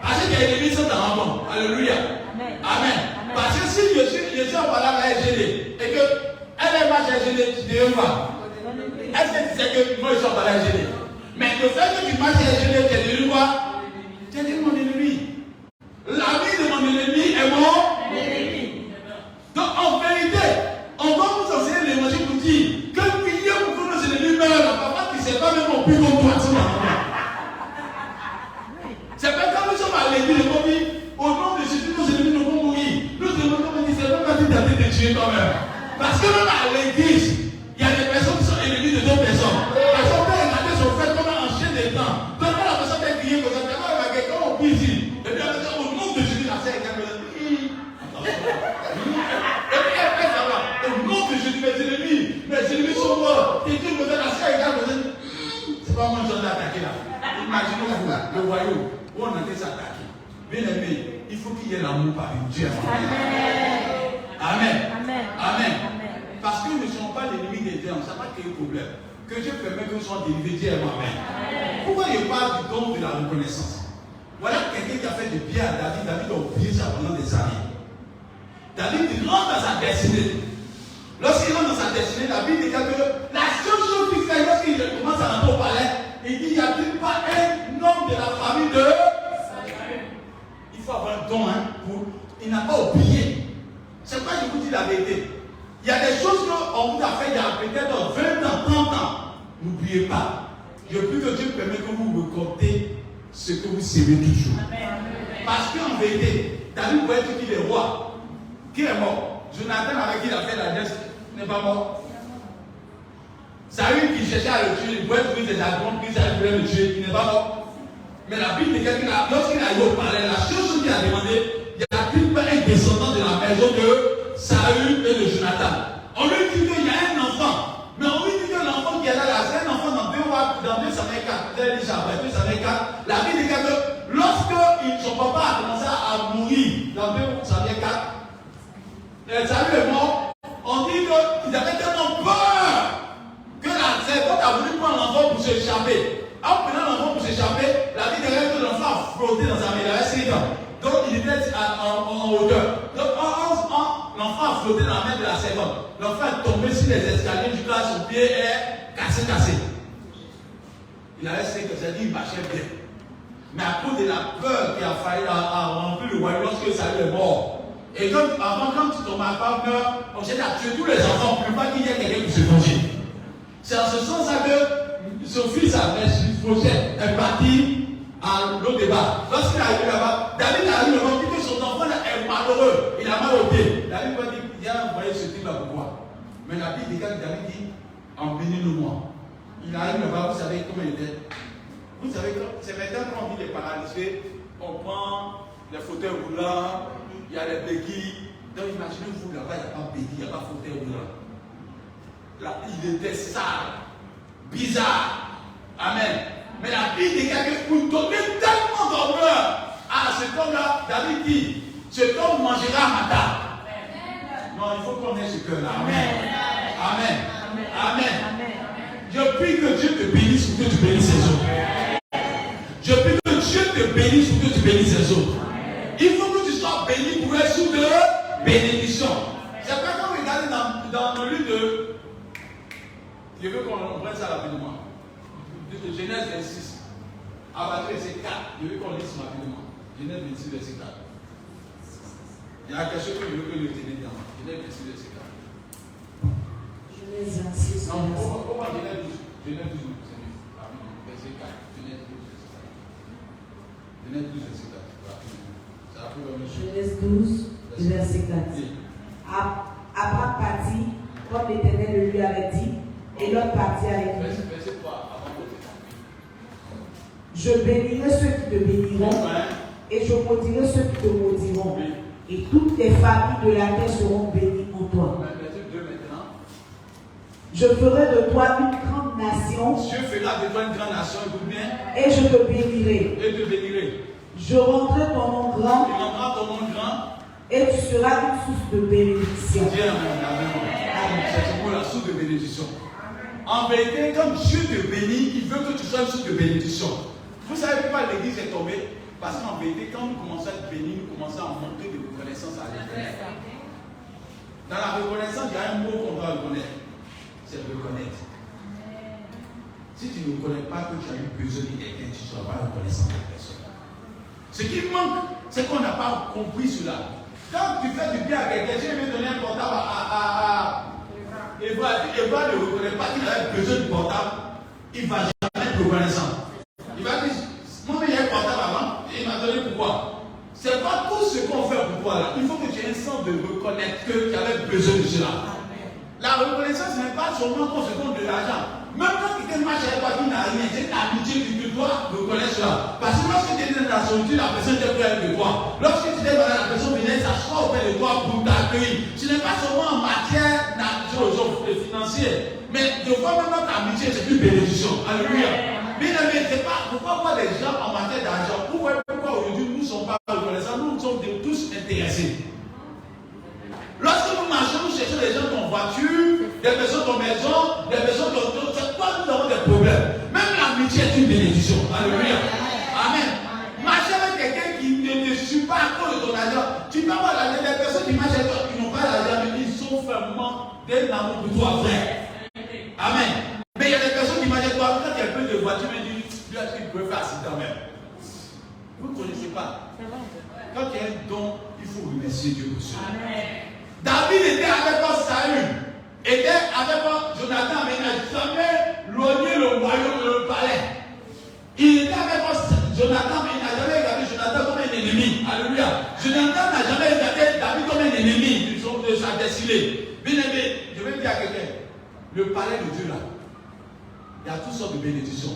Parce que les ennemis sont en rend compte. Alléluia. Amen. Amen. Parce que si je suis en parlant avec Gélé et qu'elle marche à Gélé, tu devais voir. Est-ce que tu sais que moi je suis en parlant avec Gélé? Mais le fait que tu marches à Gélé, tu es devenu quoi? Tu es devenu mon ennemi. L'ami de mon ennemi est mon ennemi. Donc en vérité, on va vous enseigner l'évangile pour dire que prier pour que nos ennemis meurent, papa qui ne sait pas même mon plus comme toi. C'est pas quand nous sommes à l'église, on dit au nom de Jésus, nos ennemis ne vont mourir. Nous devons dire, c'est pas quand tu t'as de tuer quand même. Parce que même à l'église, il y a des personnes qui sont ennemies de d'autres personnes. Parce qu'on peut regarder son frère comme un chien des temps. Donc quand la personne est criée comme ça, quand on prie ici, et puis elle dit au nom de Jésus, la sœur est au nom de Jésus, mes ennemis sont morts. Et Dieu me donne la sœur est c'est pas moi qui ai attaqué là. Imaginez-vous le royaume où on a été s'attaquer. Bien aimé, il faut qu'il y ait l'amour parmi Dieu. Amen. Amen. Amen. Amen. Parce que nous ne sommes pas l'ennemi des dieux, ça n'a pas créé problème. Que Dieu permet que nous soyons délivrés, Dieu. Amen. Pourquoi il parle du don de la reconnaissance? Voilà quelqu'un qui a fait du bien à David. David a oublié ça pendant des années. David rentre dans sa destinée. Lorsqu'il rentre dans sa destinée, David dit que la seule chose qu'il fait lorsqu'il commence à rentrer au palais, il dit, il n'y a-t-il pas un homme de la famille de Saül? Il faut avoir un don, il n'a pas oublié. C'est pourquoi je vous dis la vérité. Il y a des choses qu'on vous a fait il y a peut-être 20 ans, 30 ans. N'oubliez pas. Je prie que Dieu permet que vous recomptez ce que vous savez toujours. Parce qu'en vérité, David pouvait dire qu'il est roi. Qui est mort? Jonathan avec qui il a fait la guerre n'est pas mort. Saül qui cherchait à le tuer, il pouvait trouver des arguments qui voulait le tuer, il n'est pas mort. Mais la Bible dit que lorsqu'il a eu au palais, la chose qu'il a demandé, il y a-t-il pas un descendant de la maison de Saül et de Jonathan? On lui dit qu'il y a un enfant, mais on lui dit que l'enfant qui est là, c'est un enfant dans 2 Samuel 4. La Bible dit que lorsque son papa a commencé à mourir dans 2 Samuel 4, Saül est mort, on dit qu'ils avaient tellement peur que la servante a voulu prendre l'enfant pour s'échapper. En prenant l'enfant pour s'échapper, la Bible dit que l'enfant a flotté dans sa main, il avait 5 ans. Donc il était en hauteur. Donc l'enfant a flotté dans la main de la servante. L'enfant est tombé sur les escaliers jusqu'à son pied est cassé. Il avait 5 ans, ça dit il marchait bien. Mais à cause de la peur qui a failli remplir le royaume lorsque Saül est mort. Et quand ton papa meurt, on s'est tué tous les enfants, plus pas qu'il y ait quelqu'un qui se venger. C'est en ce sens-là que son fils avait Mephibosheth est parti à l'autre débat. Lorsqu'il est arrivé là-bas, David est arrivé là-bas, puisque son enfant là est malheureux, il a mal au pied. David va dire, il a envoyé ce type là pour quoi? Mais la Bible dit, David dit, en bénis-nous-moi. Il arrive là-bas, vous savez comment il était. Vous savez, c'est maintenant quand on dit les paralysés, on prend les fauteuils roulants, il y a les béquilles. Donc imaginez-vous là-bas, il n'y a pas béquille, il n'y a pas fauteuil roulant. Là, il était sale, bizarre. Amen. Mais la Bible dit que pour donner tellement d'honneur à cet homme-là, David dit, cet homme mangera à ma table. Non, il faut qu'on ait ce cœur-là. Amen. Amen. Amen. Je prie que Dieu te bénisse pour que tu bénisses les autres. Je prie que Dieu te bénisse pour que tu bénisses les autres. Il faut que tu sois béni pour être sous de bénédiction. C'est pas quand on regarde dans le livre de... Je veux qu'on prenne ça rapidement. De Genèse 26. À partir de verset 4. Je veux qu'on lise rapidement. Genèse 26, verset 4. Il y a quelque chose que je veux que nous tenions dans. Genèse 26, verset 4. Genèse 26, non, on va Genèse 12. Genèse 12, verset 4. Genèse 12, verset 4. Genèse 12, verset 4. Genèse 12, verset 4. Abraham partit, comme l'Éternel le lui avait dit, et l'autre partit avec lui. Verset 3. Je bénirai ceux qui te béniront, et je maudirai ceux qui te maudiront. Et toutes les familles de la terre seront bénies en toi. Verset 2 maintenant. Je ferai de toi une grande nation. Dieu fera de toi une grande nation, écoute bien. Et je te bénirai. Et te bénirai. Je rendrai ton nom grand. Tu rendras ton nom grand. Et tu seras une source de bénédiction. Dieu, amen. C'est pour la source de bénédiction. En vérité, quand Dieu te bénit, il veut que tu sois une source de bénédiction. Vous savez pourquoi l'église est tombée? Parce qu'en vérité, quand nous commençons à être bénis, nous commençons à manquer de reconnaissance à l'Éternel. Dans la reconnaissance, il y a un mot qu'on doit reconnaître. C'est reconnaître. Si tu ne reconnais pas que tu as eu besoin de quelqu'un, tu ne seras pas reconnaissant de la personne. Ce qui manque, c'est qu'on n'a pas compris cela. Quand tu fais du bien à quelqu'un, je vais donner un portable à Eva ne reconnaît pas qu'il a besoin du portable, il ne va jamais être reconnaissant. Il va dire, moi il y a un portable avant, et il m'a donné pourquoi. Ce n'est pas tout ce qu'on fait pour toi là. Il faut que tu aies un sens de reconnaître que tu avais besoin de cela. La reconnaissance n'est pas seulement qu'on se donne de l'argent. Même quand quelqu'un marche avec toi qui n'a rien, c'est l'amitié que tu dois reconnaître cela. Parce que lorsque tu es dans la solitude, la personne est près de toi. Lorsque tu es malade, la personne vient s'asseoir auprès de toi pour t'accueillir. Ce n'est pas seulement en matière financière, mais de fois même notre amitié, c'est une bénédiction. Alléluia. Bien aimé, c'est pas pourquoi voir les gens en matière d'argent. Pourquoi aujourd'hui nous ne sommes pas reconnaissants, nous sommes tous intéressés. Lorsque nous marchons, nous cherchons des gens qui ont voiture, des personnes qui ont maison, des personnes qui ont tout. C'est quoi nous avons des problèmes. Même l'amitié est une bénédiction. Alléluia. Amen. Marcher avec quelqu'un qui ne te suit pas à cause de ton argent. Tu peux avoir l'argent. Des personnes qui marchent avec toi, qui n'ont pas l'argent, mais ils sont fermement d'un amour pour toi, frère. Amen. Mais il y a des personnes qui marchent avec toi, quand il y a peu de voitures, ils disent, lui, il peut faire accident même. Vous ne connaissez pas. Quand il y a un don, il faut remercier Dieu pour cela. Amen. David était avec Saül, était avec Jonathan, mais il n'a jamais loigné le royaume, le palais. Il était avec Jonathan, mais il n'a jamais regardé Jonathan comme un ennemi. Alléluia. Jonathan n'a jamais regardé David comme un ennemi de sa destinée. Bien aimé, je vais dire à quelqu'un, le palais de Dieu là, il y a toutes sortes de bénédictions.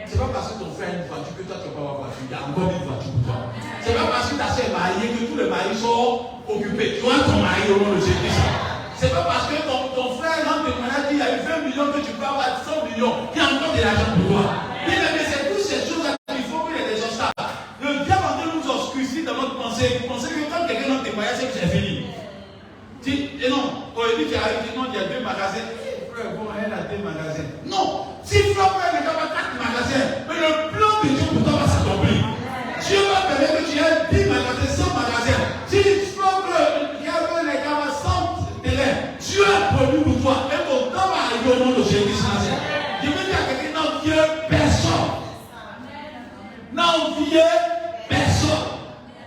Ce n'est pas parce que ton frère a une voiture que toi tu ne vas pas avoir une voiture. Il y a encore une voiture pour toi. Ce n'est pas parce que ta soeur est mariée que tous les maris sont occupés. Tu vois ton mari au nom de Jésus. Ce n'est pas parce que ton frère dans tes maladies, il y a eu 20 millions que tu peux avoir 100 millions. Il y a encore de l'argent pour toi. Bien aimé, c'est toutes ces choses-là qu'il faut qu'il y ait des obstacles. Le diable en train de nous obscurcir dans notre pensée. Vous pensez que quand quelqu'un dans tes mariages, c'est que c'est fini. Et non, au début tu arrives, tu dis non, il y a 2 magasins. Bon, elle a 2 magasins. Non, si Flo peut aller dans 4 magasins, mais le plan de Dieu pour toi va s'accomplir. Dieu va permettre que tu aies 10 magasins, 100 magasins. Si Flo peut, il y a les gars 100 terrains, Dieu a produit pour toi. Et ton temps va arriver au nom de Jésus. Je veux dire à quelqu'un, non, Dieu envier personne.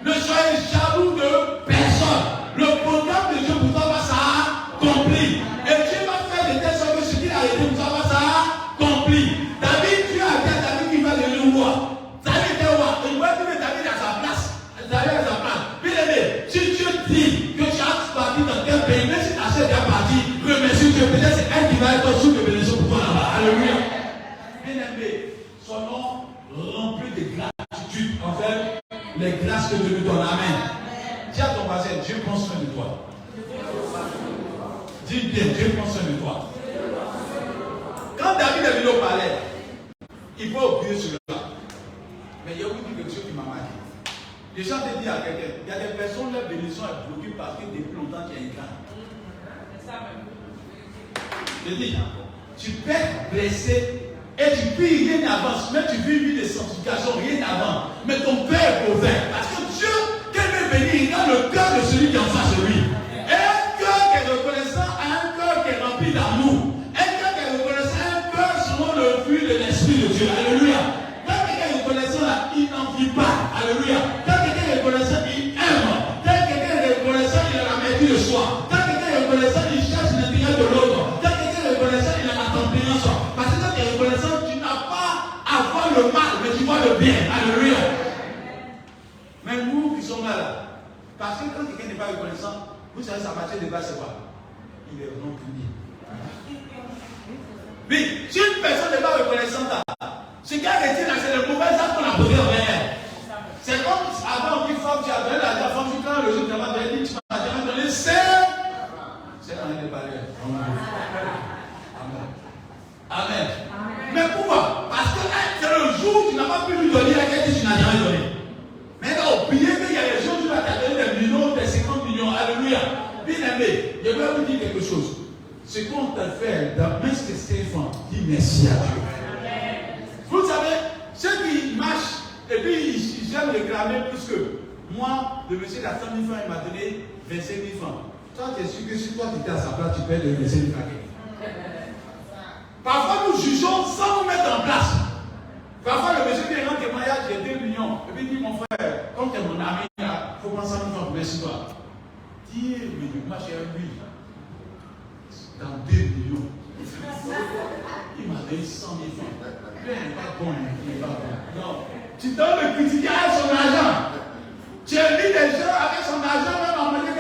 Ne soyez jaloux de personne. Le programme de Dieu pour toi va s'accomplir. Et Dieu va faire de telle sorte que ce qu'il a été pour toi va s'accomplir. David, Dieu a dit à David qu'il va devenir roi. David était roi. Il va dire David à sa place. David à sa place. Bien aimé, si Dieu dit que tu as parti dans quel pays, même si tu as déjà parti, remercie Dieu. Peut-être c'est elle qui va être sous de bénédiction pour toi là-bas. Alléluia. Bien aimé, soyons remplis de gratitude envers les grâces que Dieu nous donne. Amen. Dis à ton voisin, Dieu prend soin de toi. Dis bien, Dieu prend soin de toi. Quand David est venu au palais, il faut oublier cela. Mais il y a aussi quelque chose qui m'a marqué. Les gens te disent à quelqu'un, il y a des personnes, leur bénédiction est bloquée parce que depuis longtemps il y a un grain. Je dis, tu peux être blessé et tu pries, rien n'avance. Même tu vis une vie de sanctification, rien n'avance. Mais ton cœur est mauvais. Parce que Dieu, qu'elle veut bénir, il a le cœur de celui qui est en face de lui. Et un cœur qui est reconnaissant a un cœur qui est rempli d'amour. Un cœur qui est reconnaissant a un cœur selon le fruit de l'Esprit de Dieu. Alléluia. Quand quelqu'un est reconnaissant là, il n'en vit pas. Alléluia. Quand quelqu'un est reconnaissant, il aime. Quand quelqu'un est reconnaissant, il a la maîtrise de soi. Quand quelqu'un est reconnaissant, il cherche l'intérêt de l'autre. Quand quelqu'un est reconnaissant, il a la tempérance. Parce que quand tu es reconnaissant, tu n'as pas à voir le mal, mais tu vois le bien. Alléluia. Mais nous qui sommes là, parce que quand quelqu'un n'est pas reconnaissant, vous savez, sa matière de base, c'est quoi? Il est non puni. Oui, si une personne n'est pas reconnaissante, ce qu'elle retient là, c'est le mauvais acte qu'on a posé envers elle. C'est comme avant une femme, tu as donné la femme, tu quand le jour tu m'as donné, tu m'as donné, c'est dans les barrières. Amen. Amen. Mais pourquoi? Parce que c'est le jour où tu n'as pas pu lui donner laquelle tu n'as jamais donné. Mais non, oubliez qu'il y a des jours où tu vas te donner des millions, des 50 millions. Alléluia. Bien aimé, je vais vous dire quelque chose. Ce qu'on t'a fait dans même ce que Stéphane, dis merci à Dieu. Vous savez, ceux qui marchent et puis ils aiment réclamer plus que moi, le monsieur de la 100 000 francs, il m'a donné 25 000 francs. Toi, tu es sûr que si toi tu étais à sa place, tu payes le 25 000 francs. Parfois, nous jugeons sans nous mettre en place. Parfois, le monsieur qui rend témoignage, j'ai 2 millions. Et puis il dit, mon frère, comme tu es mon ami, il faut prendre 100 000 francs pour merci toi. Dis, mais moi, j'ai un lui. Dans 2 millions. Il m'a donné 100 000 francs. Il n'est pas bon, il n'est pas bon. Non. Tu donnes le critiquer avec son argent. Tu as mis des gens avec son argent, même en mode de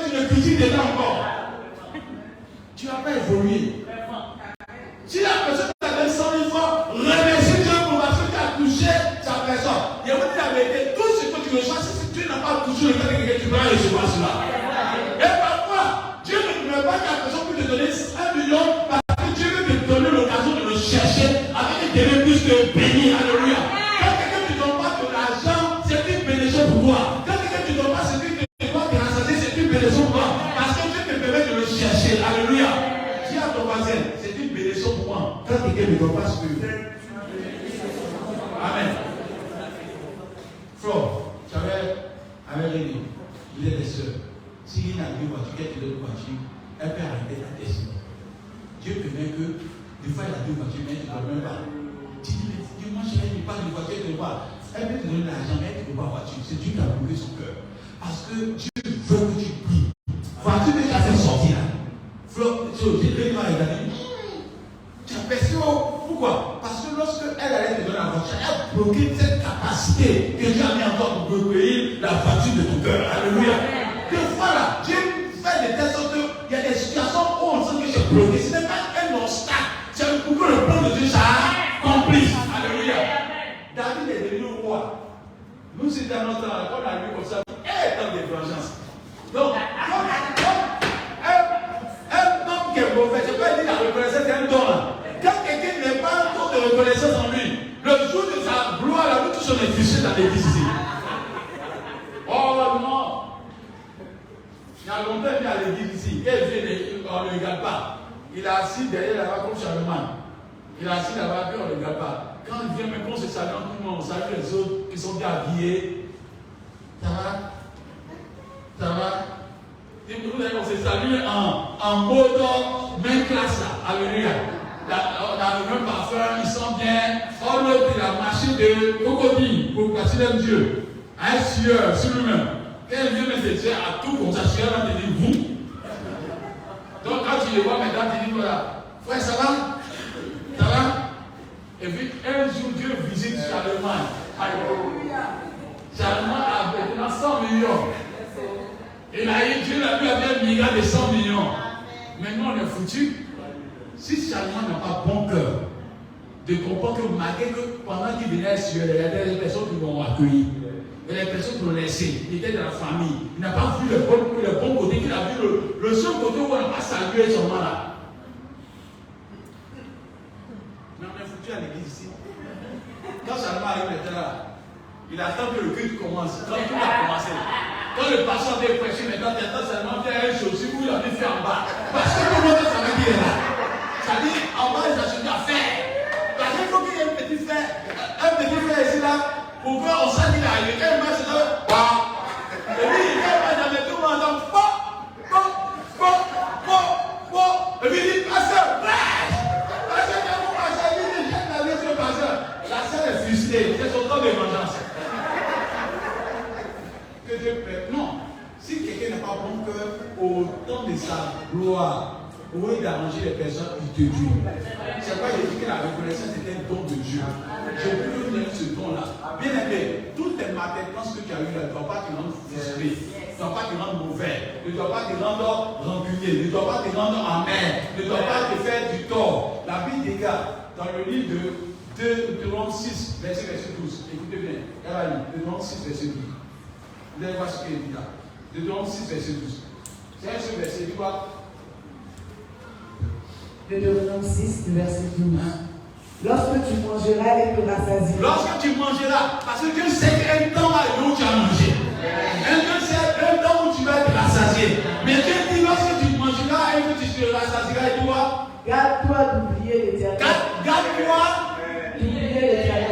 tu le critiques déjà encore. Tu n'as pas évolué. Si la personne t'a donné 100 000 francs, remercie Dieu pour parce que tu as touché sa personne. Il y a beaucoup de vérité. Tout ce que tu reçois, si tu n'as pas touché le fait que tu vas recevoir cela. Et parfois, Dieu ne permet pas qu'à la personne puisse te donner 1 million parce que Dieu veut te donner l'occasion de le chercher avec des délais plus que béni. Alléluia. Quand quelqu'un ne te donne pas de l'argent, c'est une bénédiction pour toi. Quand quelqu'un ne te donne pas ce que tu dois te rassasier, c'est une bénédiction pour toi. Parce que Dieu te permet de le chercher. Alléluia. Dis à ton voisin, c'est une bénédiction pour moi. Quand quelqu'un ne donne pas ce que tu veux. Amen. Flo, tu avais Rémi, il est des sœurs. S'il n'a deux voitures, qu'elle te donne une voiture, elle peut arrêter ta destinée. Dieu permet que, des fois, il a 2 voitures, mais il ne donne même pas. Tu dis, mais moi, je n'ai pas de voiture, elle ne pas. Elle peut te donner l'argent, mais elle ne te donne pas voiture. C'est Dieu qui a bloqué son cœur. Parce que Dieu veut que tu pries. Voiture que tu as fait sortir là. Flo, j'ai regardé. Tu as perçu. Pourquoi? Parce que lorsque elle allait te donner la voiture, elle a bloqué cette capacité que Dieu a mis en toi pour recueillir la voiture de ton cœur. Alléluia. Que voilà, Dieu fait de telle sorte qu'il y a des situations où on sent que c'est bloqué. Ce n'est pas un obstacle. C'est pour que le plan de Dieu s'accomplisse. Alléluia. David est devenu roi. Nous, c'est dans notre temps, on a vu comme ça. Et dans des vengeances. Donc, un homme qui est mauvais, je peux dire la reconnaissance c'est un don. Quand quelqu'un n'est pas un don de reconnaissance en lui, le jour de sa gloire, la nous tous on est fichés dans l'église ici. Oh non! Il y a longtemps il est à l'église ici. On ne le regarde pas. Il est assis derrière là-bas comme Charlemagne. Il est assis là-bas, puis on ne le regarde pas. Quand il vient, mais qu'on se salue, tout le monde, on salue les autres qui sont bien habillés. Ça va? Ça va? On se salue en mode même classe là. Alléluia. On a le même parfum, ils sont bien. Oh l'autre, il a marché de de crocodile pour passer d'un Dieu, un sieur sur lui-même, quand il vient mettre des yeux à tout comme ça, sieur va te dire vous. Donc quand tu les vois maintenant, tu dis voilà, frère, ça va? Ça va? Et puis un jour, Dieu visite Charlemagne. Charlemagne a maintenant 100 millions. Et là, Dieu l'a vu avec un milliard de 100 millions. Maintenant, on est foutu. Si Charlemagne n'a pas bon cœur, de comprendre que malgré que pendant qu'il venait sur il y a des personnes qui l'ont accueilli, il y a des personnes qui l'ont laissé, il était dans la famille, il n'a pas vu le bon côté, il a vu le seul côté où on n'a pas salué son mal là. Mais on est foutu à l'église ici. Quand Charlemagne arrive là, il attend que le culte commence. Quand tout a commencé, quand le pasteur vient prêcher, maintenant, seulement vient un chose, si vous l'avez fait en bas. Parce que comment ça veut dire là? Ça dit en bas, il a changé à faire. Parce qu'il faut qu'il y ait un petit frère ici là, pour qu'on s'en dit là, il y a un match là, et puis il y a un match avec tout le monde, donc, et puis il dit, pasteur, la salle est frustrée, c'est son temps de vengeance. Que Dieu paie. Non, si quelqu'un n'a pas bon cœur, au temps de sa gloire, au lieu d'arranger les personnes, il te tue. C'est pourquoi j'ai dit que la reconnaissance était un don de Dieu. Je peux donner ce don-là. Bien aimé, toutes les matériaux que tu as eues là, ne doivent pas te rendre frustré, ne doivent pas te rendre mauvais, ne doivent pas te rendre rancunier, ne doivent pas te rendre amer, ne doivent pas te faire du tort. La Bible des gars, dans le livre de Deutéronome 6, verset 12. Écoutez bien. Deutéronome 6, verset 12. Vous allez voir ce qu'il dit là. Deutéronome 6, verset 12. C'est un seul verset. Dit quoi? Deutéronome 6, verset 12. Lorsque tu mangeras et te rassasies. Lorsque tu mangeras, parce que Dieu sait qu'un temps va arriver où tu as mangé. Dieu sait un temps où tu vas te rassasier. Mais Dieu dit lorsque tu mangeras et que tu te rassasieras, il dit quoi? Garde-toi d'oublier l'Éternel. Garde-toi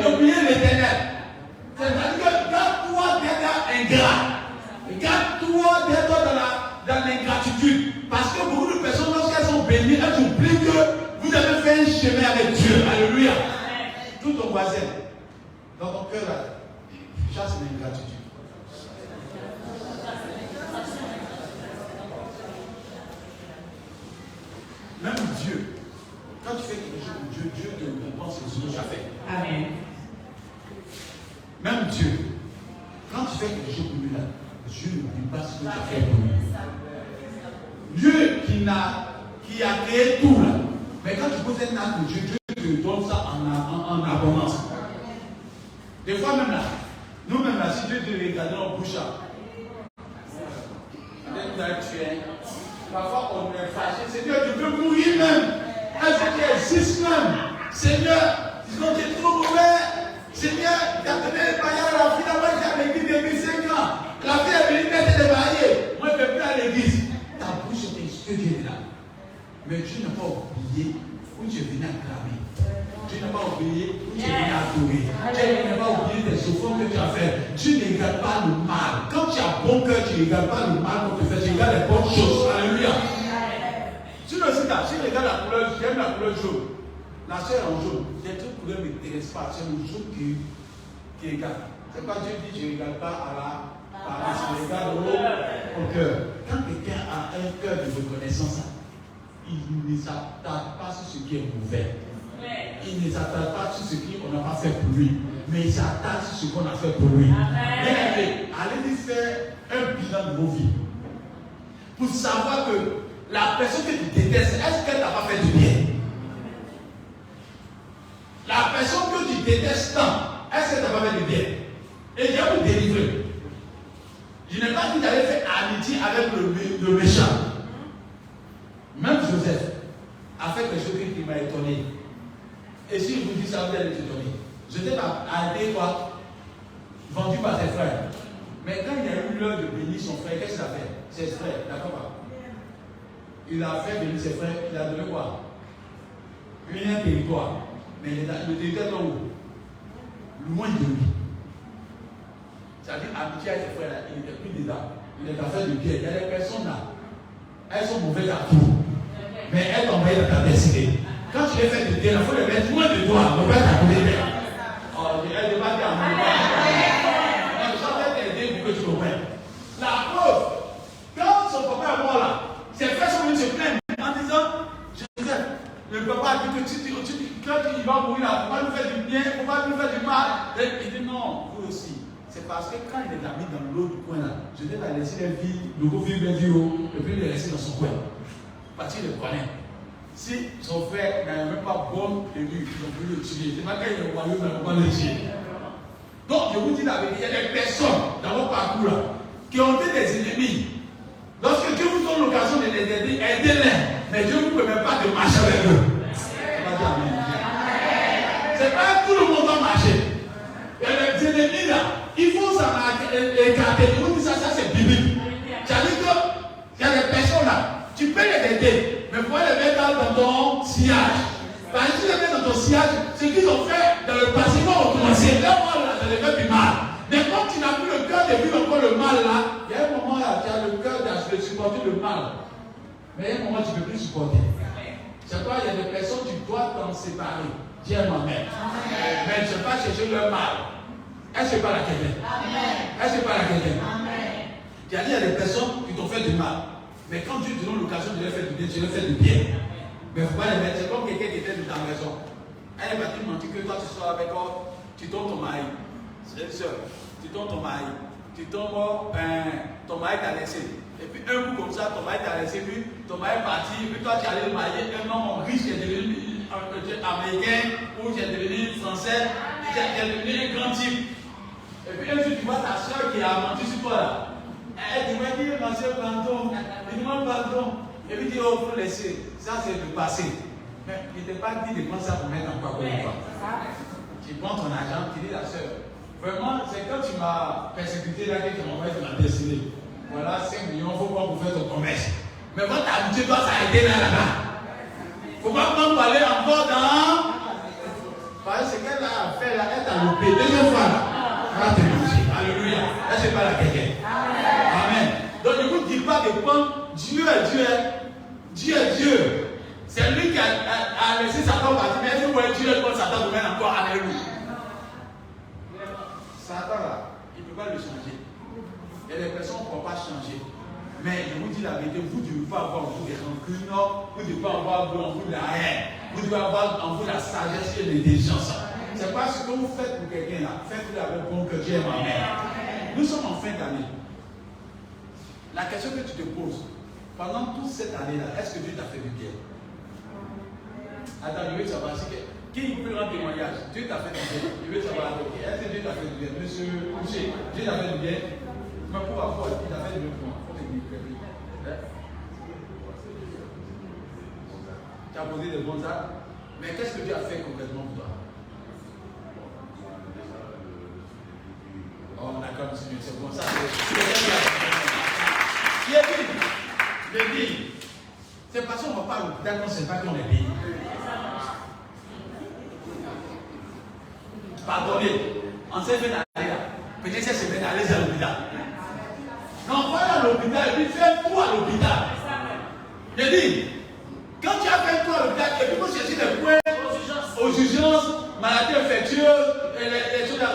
d'oublier l'Éternel. C'est-à-dire que garde-toi d'être ingrat. Garde-toi d'être dans l'ingratitude. Parce que beaucoup de personnes, lorsqu'elles sont bénies, elles oublient que vous avez fait un chemin avec Dieu. Alléluia. Tout ton voisin, dans ton cœur, là, chasse l'ingratitude. Même Dieu, quand tu fais quelque chose pour Dieu, Dieu te récompense sur ce que tu as fait. Amen. Même Dieu, quand tu fais quelque chose pour lui, là, Dieu n'oublie pas ce que tu as fait pour lui. Dieu qui a créé tout là, mais quand tu poses un acte pour Dieu, Dieu te donne ça en abondance. Des fois même là, nous-mêmes là, si Dieu te regarde dans le bouche là, parfois on est fâché, Seigneur, tu peux mourir même. Est-ce que tu existes même? Seigneur, disons que tu es trop mauvais. Seigneur, tu as donné les païens à la fille, d'abord j'ai à l'église depuis 5 ans. La fille est venue mettre des barrières. Moi, je ne vais plus à l'église. Ta bouche était ce Dieu est là. Mais Dieu n'a pas oublié où tu es venu acclamer. Dieu n'a pas oublié où tu es venu adorer. Dieu n'a pas oublié tes souffrances que tu as fait. Dieu ne regarde pas le mal. Quand tu as bon cœur, tu ne regardes pas le mal qu'on te fait. Tu regardes les bonnes choses. Alléluia. Sur le site, si je regarde la couleur, j'aime la couleur jaune. La chair en jaune. Les trucs couleurs ne m'intéressent pas. C'est le jaune qui regarde. C'est pas Dieu dit, je ne regarde pas à la paresse. Je regarde au cœur. Quand quelqu'un a un cœur de reconnaissance, il ne s'attarde pas sur ce qui est mauvais. Il ne s'attarde pas sur ce qu'on n'a pas fait pour lui. Mais il s'attarde sur ce qu'on a fait pour lui. Allez lui faire un bilan de vos vies. Pour savoir que la personne que tu détestes, est-ce qu'elle t'a pas fait du bien? La personne que tu détestes tant, est-ce qu'elle t'a pas fait du bien? Et Dieu vous délivrer. Je n'ai pas dit d'aller faire amitié avec le méchant. Même Joseph a fait quelque chose qui m'a étonné. Et si je vous dis ça, vous allez étonner. Joseph a été quoi? Vendu par ses frères. Mais quand il a eu l'heure de bénir son frère, qu'est-ce qu'il a fait? Ses frères, d'accord pas? Il a fait bénir ses frères, il a donné quoi? Un territoire. Mais le territoire est où? Loin de lui. C'est-à-dire, amitié avec ses frères, il n'était plus dedans. Il est en fait de bien. Il y a des personnes là, elles sont mauvaises à tout. Mais elles t'envoient dans ta destinée. Quand tu les fais de bien, il faut les mettre loin de toi. Ne pas t'accoler d'elles. Elle ne va parce que quand il les a mis dans l'autre coin là, je devais la laisser la vie, le gros vivre la vie haut, et puis il les laisser dans son coin. Parce qu'il le connaît. Si son frère n'avait même pas bonne élu, ils ont voulu le tuer. C'est pas quand il est au royaume, ils n'ont pas le tuer. Donc je vous dis la vérité, il y a des personnes dans votre parcours là qui ont été des ennemis. Lorsque Dieu vous donne l'occasion de les aider, aidez-les. Mais Dieu ne vous permet pas de marcher avec eux. C'est pas tout le monde va marcher. Et les ennemis là, il faut s'en écarter. Vous dites ça c'est biblique. C'est-à-dire qu'il y a des personnes là, tu peux les aider, mais il faut les mettre dans ton sillage. Parce que si tu les mets dans ton sillage, ce qu'ils ont fait dans le passé, ils vont recommencer. Là, moi, ça les fait du mal. Mais quand tu n'as plus le cœur de vivre encore le mal là, il y a un moment là, tu as le cœur de supporter le mal. Mais il y a un moment, tu ne peux plus supporter. C'est quoi? Il y a des personnes, tu dois t'en séparer. Dis à moi-même. Mais je ne vais pas chercher le mal. Est-ce que pas la quelqu'un? Est-ce que pas la quelqu'un? Il y a des personnes qui t'ont fait du mal. Mais quand Dieu te donne l'occasion de leur faire du bien, tu leur fais du bien. Mais il ne faut pas les mettre. C'est comme quelqu'un qui était dans ta maison. Elle va te mentir que toi tu sors avec elle, tu tombes ton mari. C'est une soeur. Tu tombes ton mari. Tu tombes, ton mari t'a laissé. Et puis un coup comme ça, ton mari t'a laissé, puis ton mari est parti, puis toi tu allais le marier un homme riche qui est devenu américain, ou qui est devenu français, qui est devenu un grand type. Et puis un jour tu vois ta soeur qui a menti sur toi là. Elle te dit, ma soeur, pardon. Il demande pardon. Et puis il dit, oh, il faut laisser. Ça c'est le passé. Mais il ne t'est pas dit de prendre ça pour mettre en quoi. Tu prends ton argent, tu dis la soeur. Vraiment, c'est quand tu m'as persécuté là que tu m'as envoyé de la destinée. Voilà, 5 millions, il faut pas pour faire ton commerce. Mais quand tu as habitué, toi, ça a été là-bas. Il ne faut pas parler encore dans. Parce que ce qu'elle a fait là, elle t'a loupé. Deuxième fois là, elle va te manger. Alléluia. Elle ne sait pas la quelqu'un. Amen. Donc ne vous dites pas de prendre Dieu est Dieu. Dieu est Dieu. C'est lui qui a laissé Satan partir. Mais est-ce que vous voyez Dieu prendre Satan de même encore? Alléluia. Satan là, il ne peut pas le changer. Il y a des personnes qui ne peuvent pas changer. Mais je vous dis la vérité, vous ne devez pas avoir en vous des rancunes, vous ne devez pas avoir en vous de la haine, vous devez avoir en vous la sagesse et l'intelligence. C'est pas ce que vous faites pour quelqu'un là, faites-le avec bon que Dieu est ma mère. Nous sommes en fin d'année. La question que tu te poses, pendant toute cette année-là, est-ce que Dieu t'a fait du bien? Attends, je veux savoir si qui peut rendre témoignage? Dieu t'a fait du bien. Je veux savoir, est-ce que Dieu t'a fait du bien? Monsieur Boucher, Dieu t'a fait du bien? Mais pourquoi il t'a fait du bien pour moi? Tu as posé des bons actes, mais qu'est-ce que Dieu a fait concrètement pour toi? Oh, d'accord, monsieur, c'est bon, ça c'est. Les billes. C'est parce qu'on ne va pas à l'hôpital qu'on ne sait pas qu'on est billes. Pardonnez, on s'est fait d'aller là. Peut-être que c'est fait d'aller à l'hôpital. Non, va à l'hôpital et puis fais un tour à l'hôpital. Je dis, quand tu as fait un tour à l'hôpital, et puis vous cherchez des points aux urgences, maladies infectieuses, les choses de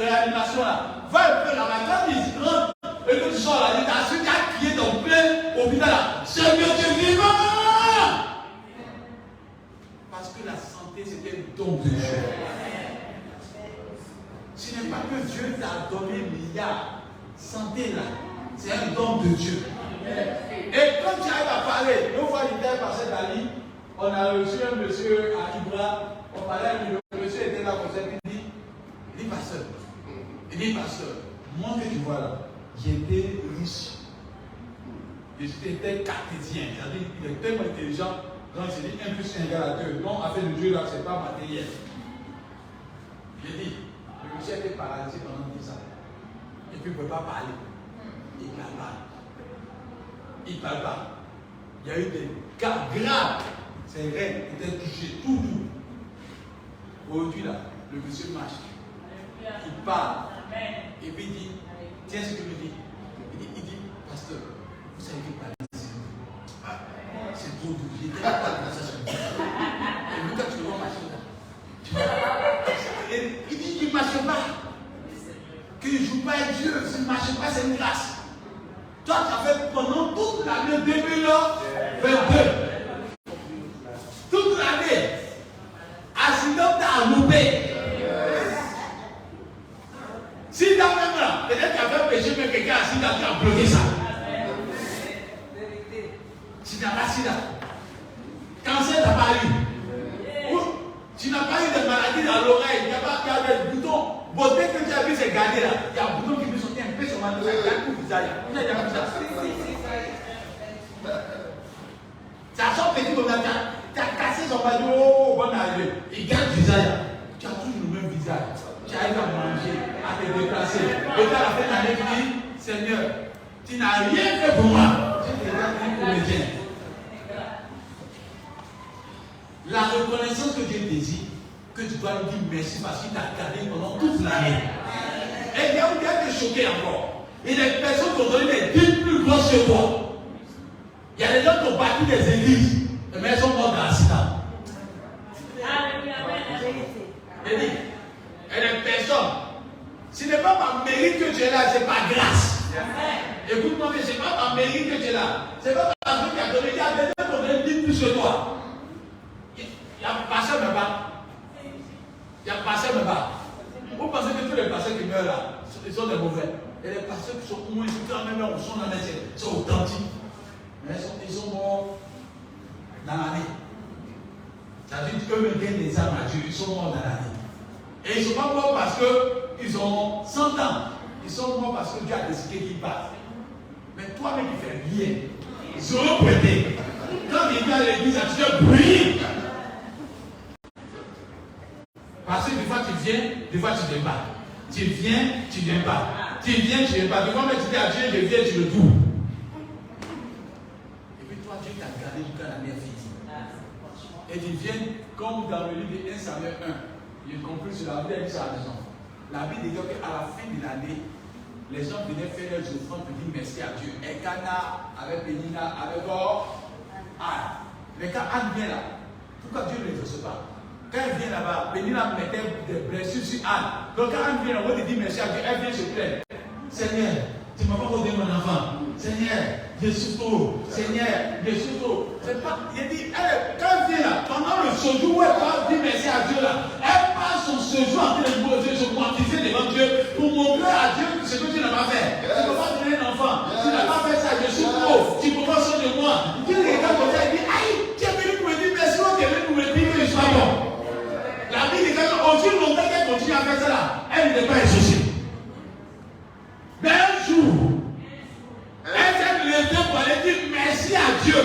réanimation là, va un peu là-bas, quand ils rentrent, et que tu sors là, tu as su qu'à crier dans plein hôpital là, Seigneur, tu es vivant! Parce que la santé, c'était un don de Dieu. Ce n'est pas que Dieu t'a donné milliards. Santé là, c'est un don de Dieu. Et quand tu arrives à parler, une fois j'étais passé d'Ali, on a reçu un monsieur à Ibra, on parlait avec lui, le monsieur était là comme ça, il dit pasteur, moi que tu vois là, j'étais riche, j'étais cartésien, c'est-à-dire il est tellement intelligent, donc il s'est dit 1 plus 1 égale à 2, donc avec le Dieu là, c'est pas matériel. J'ai dit, le monsieur était paralysé pendant 10 ans. Et puis il ne peut pas parler. Il ne parle pas. Il ne parle pas. Il y a eu des cas graves. Ses rênes étaient touchés, tout doux. Aujourd'hui, là, le monsieur marche. Il parle. Et puis il dit, tiens ce qu'il me dit. Il dit, pasteur, vous savez qu'il parle ici. C'est trop doux. Il était là dans sa chambre. Et puis quand tu le vois marcher, il dit qu'il ne marche pas. Qu'il ne joue pas avec Dieu, s'il ne marche pas, c'est une grâce. Toi, tu as fait pendant toute l'année 2022. Toute l'année. Accident, tu as loupé. bloqué ça. Tu n'as pas sida. Cancer, tu n'as pas eu. Tu n'as pas eu de maladie dans l'oreille. Il y a des boutons. Bon, dès que tu as vu ces gardés là, il y a un bouton qui peut sortir un peu sur ma visage. Il y a tout le visage. Vous avez déjà vu ça? Ça sort petit comme ça. Tu as cassé son bâton. Oh, bon arrivée. Il garde le visage. Tu as toujours le même visage. Tu arrives à manger, à te déplacer. Et puis à la fin de l'année, tu dis, Seigneur, tu n'as rien fait pour moi. Je t'ai déjà dit pour les tiens. La reconnaissance que Dieu désire, que tu dois lui dire merci parce qu'il t'a gardé pendant toute l'année. Et bien, vous êtes choqué encore. Il y a des personnes qui ont donné des dîmes plus grosses que toi. Il y a des gens qui ont bâti des églises, mais elles sont mortes dans l'accident. Il y a des personnes, ce n'est pas par mérite que tu es là, c'est par grâce. Écoute-moi, mais ce n'est pas par mérite que tu es là. Ce n'est pas parce que tu as donné, il y a des gens qui ont donné 10 plus que toi. Il y a pasteur me bat. Il y a pasteur me bat. Vous pensez que tous les pasteurs qui meurent là, ils sont des mauvais. Et les pasteurs qui sont moins quand même, on sont dans les sont authentiques. Mais ils sont morts dans l'année. Ça veut dire qu'eux gagnent des âmes à Dieu, ils sont morts dans l'année. Et ils ne sont pas morts parce qu'ils ont 100 ans. Ils sont morts parce que Dieu a décidé qu'ils partent. Mais toi-même qui fais rien, ils seront prêtés. Quand il vient à l'église, tu te brilles. Parce que des fois tu viens, des fois tu ne viens pas. Tu viens, tu ne viens pas. Tu viens, tu ne viens pas. Des fois, tu dis à Dieu, je viens, tu le trouves. Et puis toi, Dieu t'a gardé jusqu'à l'année finie. Et tu viens, comme dans le livre de 1 Samuel 1, j'ai compris sur la vie avec sa maison. La Bible dit qu'à la fin de l'année, les gens venaient faire leurs offrandes pour dire merci à Dieu. Et Cana, avec Pénina, avec Anne. Mais quand Anne vient là, pourquoi Dieu ne le reçoit pas? Quand elle vient là-bas, Pénina mettait des blessures sur Anne. Donc quand Anne vient là, on va te dire merci à Dieu, elle vient se plaindre. Seigneur, tu ne m'as pas donné mon enfant. Seigneur, je souffre trop. Seigneur, je souffre trop. C'est pas. Il dit, quand elle vient là, pendant le séjour où elle va dire merci à Dieu là, elle passe son séjour en train de se quantifier devant Dieu pour montrer à Dieu ce que tu n'as pas fait. Tu ne peux pas donner un enfant. Tu n'as pas fait ça, je souffre trop. Tu ne peux pas sortir de moi. Dieu regarde comme ça, il dit, aïe, tu es venu pour me dire merci, tu es venu pour me dire que je suis pas bon. La Bible dit qu'aujourd'hui, longtemps qu'elle continue à faire ça là, elle n'est pas exaucée. Mais un jour, elle s'est levée pour aller dire merci à Dieu.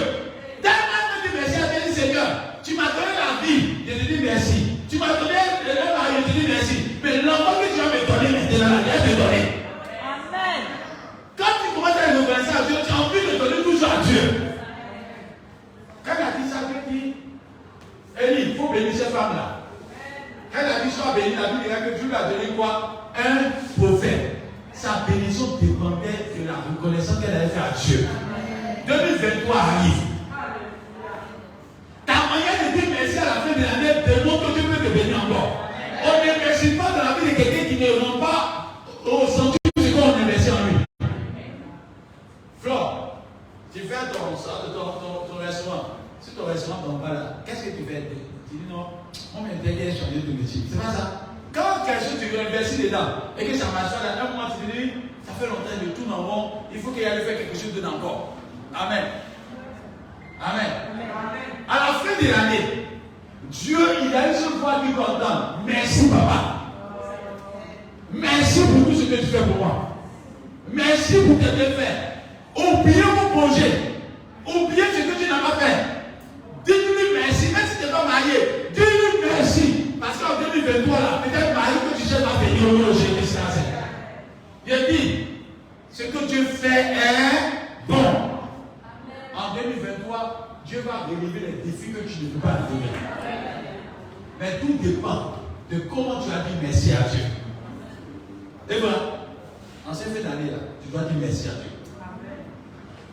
Tellement elle dit merci à Dieu, elle dit Seigneur, tu m'as donné la vie, je te dis merci. Tu m'as donné le mari, je te dis merci. Mais l'enfant que tu vas me donner maintenant, elle te donner. Amen. Quand tu commences à reconnaître à Dieu, tu as envie de donner toujours à Dieu. Quand elle a dit ça, elle dit Élie, il faut bénir cette femme-là. Elle a dit soit béni, la Bible dit que Dieu lui a donné quoi? Un prophète. Sa bénédiction dépendait de la reconnaissance qu'elle avait fait à Dieu. 2023 arrive. Ta manière de dire merci à la fin de l'année démontre que Dieu peut te bénir encore. On ne remercie pas dans la vie de quelqu'un qui ne rend pas au sentiment ce qu'on investit en lui. Flore, tu fais ton restaurant. Si ton restaurant tombe pas là, qu'est-ce que tu fais? Tu dis non, on m'interdit de changer de métier. C'est pas ça. Quand quelque chose tu veux investir dedans et que ça marche là, un moment tu te dis, ça fait longtemps que je tourne en rond, il faut qu'il aille faire quelque chose dedans encore. Amen. Amen. À la fin de l'année, Dieu, il a une seule fois qui t'entend. Merci papa. Merci pour tout ce que tu fais pour moi. Merci pour tes bienfaits. Oubliez mon projet. Oubliez ce que tu n'as pas fait. Dis-lui merci, même si tu n'es pas marié. Dis-lui merci. Parce qu'en 2023, là, peut-être marié que tu cherches à venir au Jésus. Il dit, ce que Dieu fait est bon. En 2023, Dieu va relever les défis que tu ne peux pas relever. Mais tout dépend de comment tu as dit merci à Dieu. Et voilà, en cette fin d'année là, tu dois dire merci à Dieu.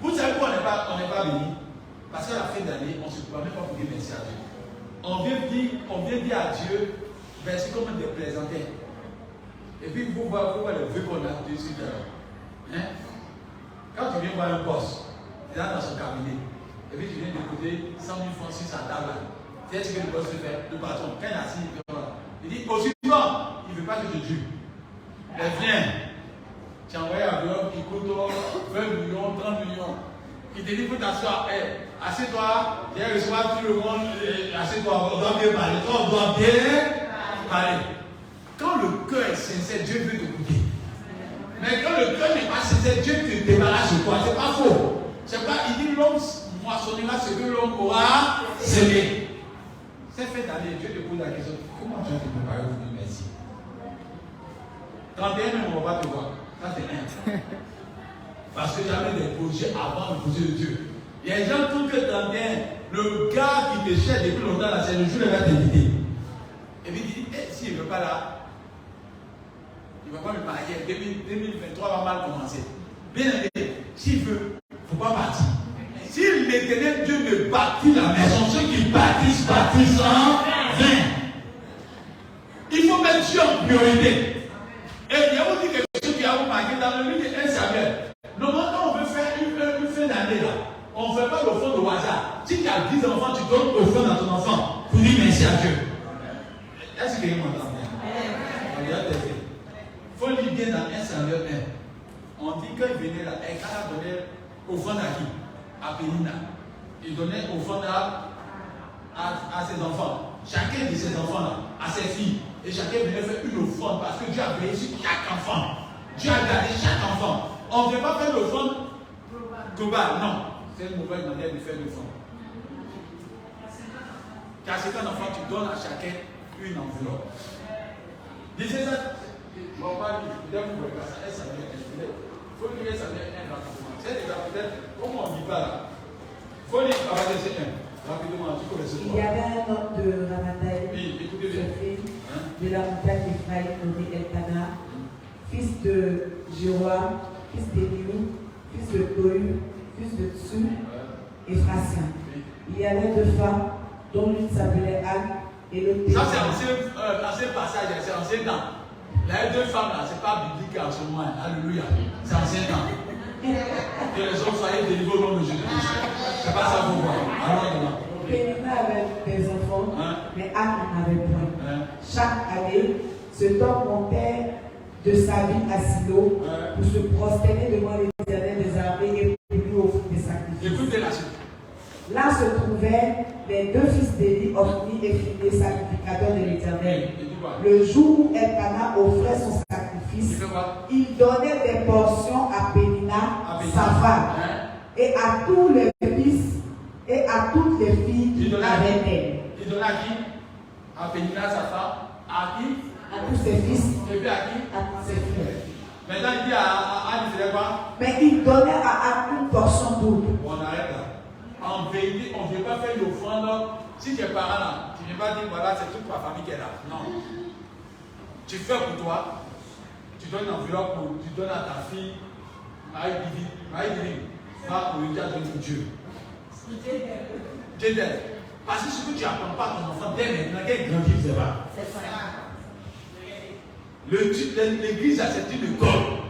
Vous savez pourquoi on n'est pas béni? Parce qu'à la fin d'année, on ne se permet pas pour dire merci à Dieu. On vient dire à Dieu, merci comme des plaisantais. Et puis vous voyez le vœu qu'on a dessus. Hein? Quand tu viens voir un boss, il est dans son cabinet, et puis tu viens d'écouter 100 000 francs sur sa table. Tu sais ce que le boss fait, le patron, quand il a assis, il dit au suivant, il ne veut pas que je tue. Mais viens, tu as envoyé un enveloppe qui pour toi 20 millions, 30 millions. Il te dit, faut t'asseoir. Assieds-toi, viens recevoir tout le monde. Assieds-toi, on doit bien parler. On doit bien parler. Quand le cœur est sincère, Dieu veut t'écouter. Mais quand le cœur n'est pas sincère, Dieu te débarrasse de toi. C'est pas faux. C'est pas, il dit l'homme moissonnera ce que l'homme aura semé. C'est fait d'aller. Dieu te pose la question. Comment tu vas te préparer pour dire merci? 31 même, on va te voir. Ça, c'est un. Parce que j'avais des projets avant le projet de Dieu. Il y a des gens qui trouvent que 31, le gars qui te cherche depuis longtemps, là, c'est le jour où il va t'inviter. Et puis il dit, s'il ne veut pas là, il ne va pas me marier. 2023 va mal commencer. Bien aimé, s'il veut, il ne faut pas partir. Si l'Éternel Dieu ne bâtit la maison, ceux qui bâtissent en vain. Il faut mettre Dieu en priorité. Et il y a aussi quelque chose qui a remarqué dans le livre de 1 Samuel. Normalement, quand on veut faire une fin d'année là, on ne fait pas l'offrande au hasard. Si tu as 10 enfants, tu donnes l'offrande à ton enfant pour dire merci à Dieu. Est-ce que quelqu'un m'entend bien? Il faut lire bien dans 1 Samuel 1. On dit quand il venait là, Elkana donnait offrande à qui? À Pénina. Il donnait offrande à ses enfants. Chacun de ses enfants là, à ses filles. Et chacun venait faire une offrande parce que Dieu a veillé sur chaque enfant. Dieu a gardé chaque enfant. On ne veut pas faire l'offrande globale, non. C'est une mauvaise manière de faire l'offrande. Car c'est un enfant, tu donnes à chacun une enveloppe. Disez ça. Bon, pas peut-être vous pouvez pas ça. Ça vient il faut lire ça vient un rapidement. C'est déjà peut-être, comment on ne dit pas là? Il faut lire à partir de rapidement, tu peux recevoir. Il y avait un homme de Ramathaïm, oui, écoutez bien. De la montagne d'Ephraïm, nommé Elkana, fils de Jéroam, fils d'Eliou, fils de Tohu, fils de Tsu, Ephratien. Il y avait 2 femmes, dont l'une s'appelait Anne et l'autre. Ça, c'est ancien passage, c'est ancien temps. Les 2 femmes là, c'est pas biblique en ce moment. Alléluia. C'est ancien temps. Que les hommes soient délivrés au nom de Jésus-Christ. C'est pas ça pour moi. Alors, Pénina avait des enfants, mais Anne n'en avait point. Chaque année, cet homme montait de sa ville à Silo pour se prosterner devant l'Éternel des armées et pour lui offrir des sacrifices. Écoutez la suite. Là se trouvaient les 2 fils d'Élie, Ophni et Phinehas, sacrificateurs de l'Éternel. Le jour où Elkana offrait son sacrifice, il donnait des portions à Pénina, sa femme, et à tous les fils et à toutes les filles avec elle. Il donnait à qui? À Pénina, sa femme. À qui? À tous ses fils. Et puis à qui? À tous ses filles. Maintenant, il dit à Anne, il faisait quoi? Mais il donnait à Anne une portion double. On arrête là. En vérité, on ne vient pas faire une offrande. Si tu es parent là, tu ne viens pas dire voilà, c'est toute ma famille qui est là. Non. Tu fais pour toi, tu donnes une enveloppe, tu donnes à ta fille, Marie Divine, va pour lui dire donne pour Dieu. Dieu t'aide. Parce que ce que tu n'apprends pas à ton enfant, dès maintenant, qu'elle grandit, c'est pas. L'église a cette une école.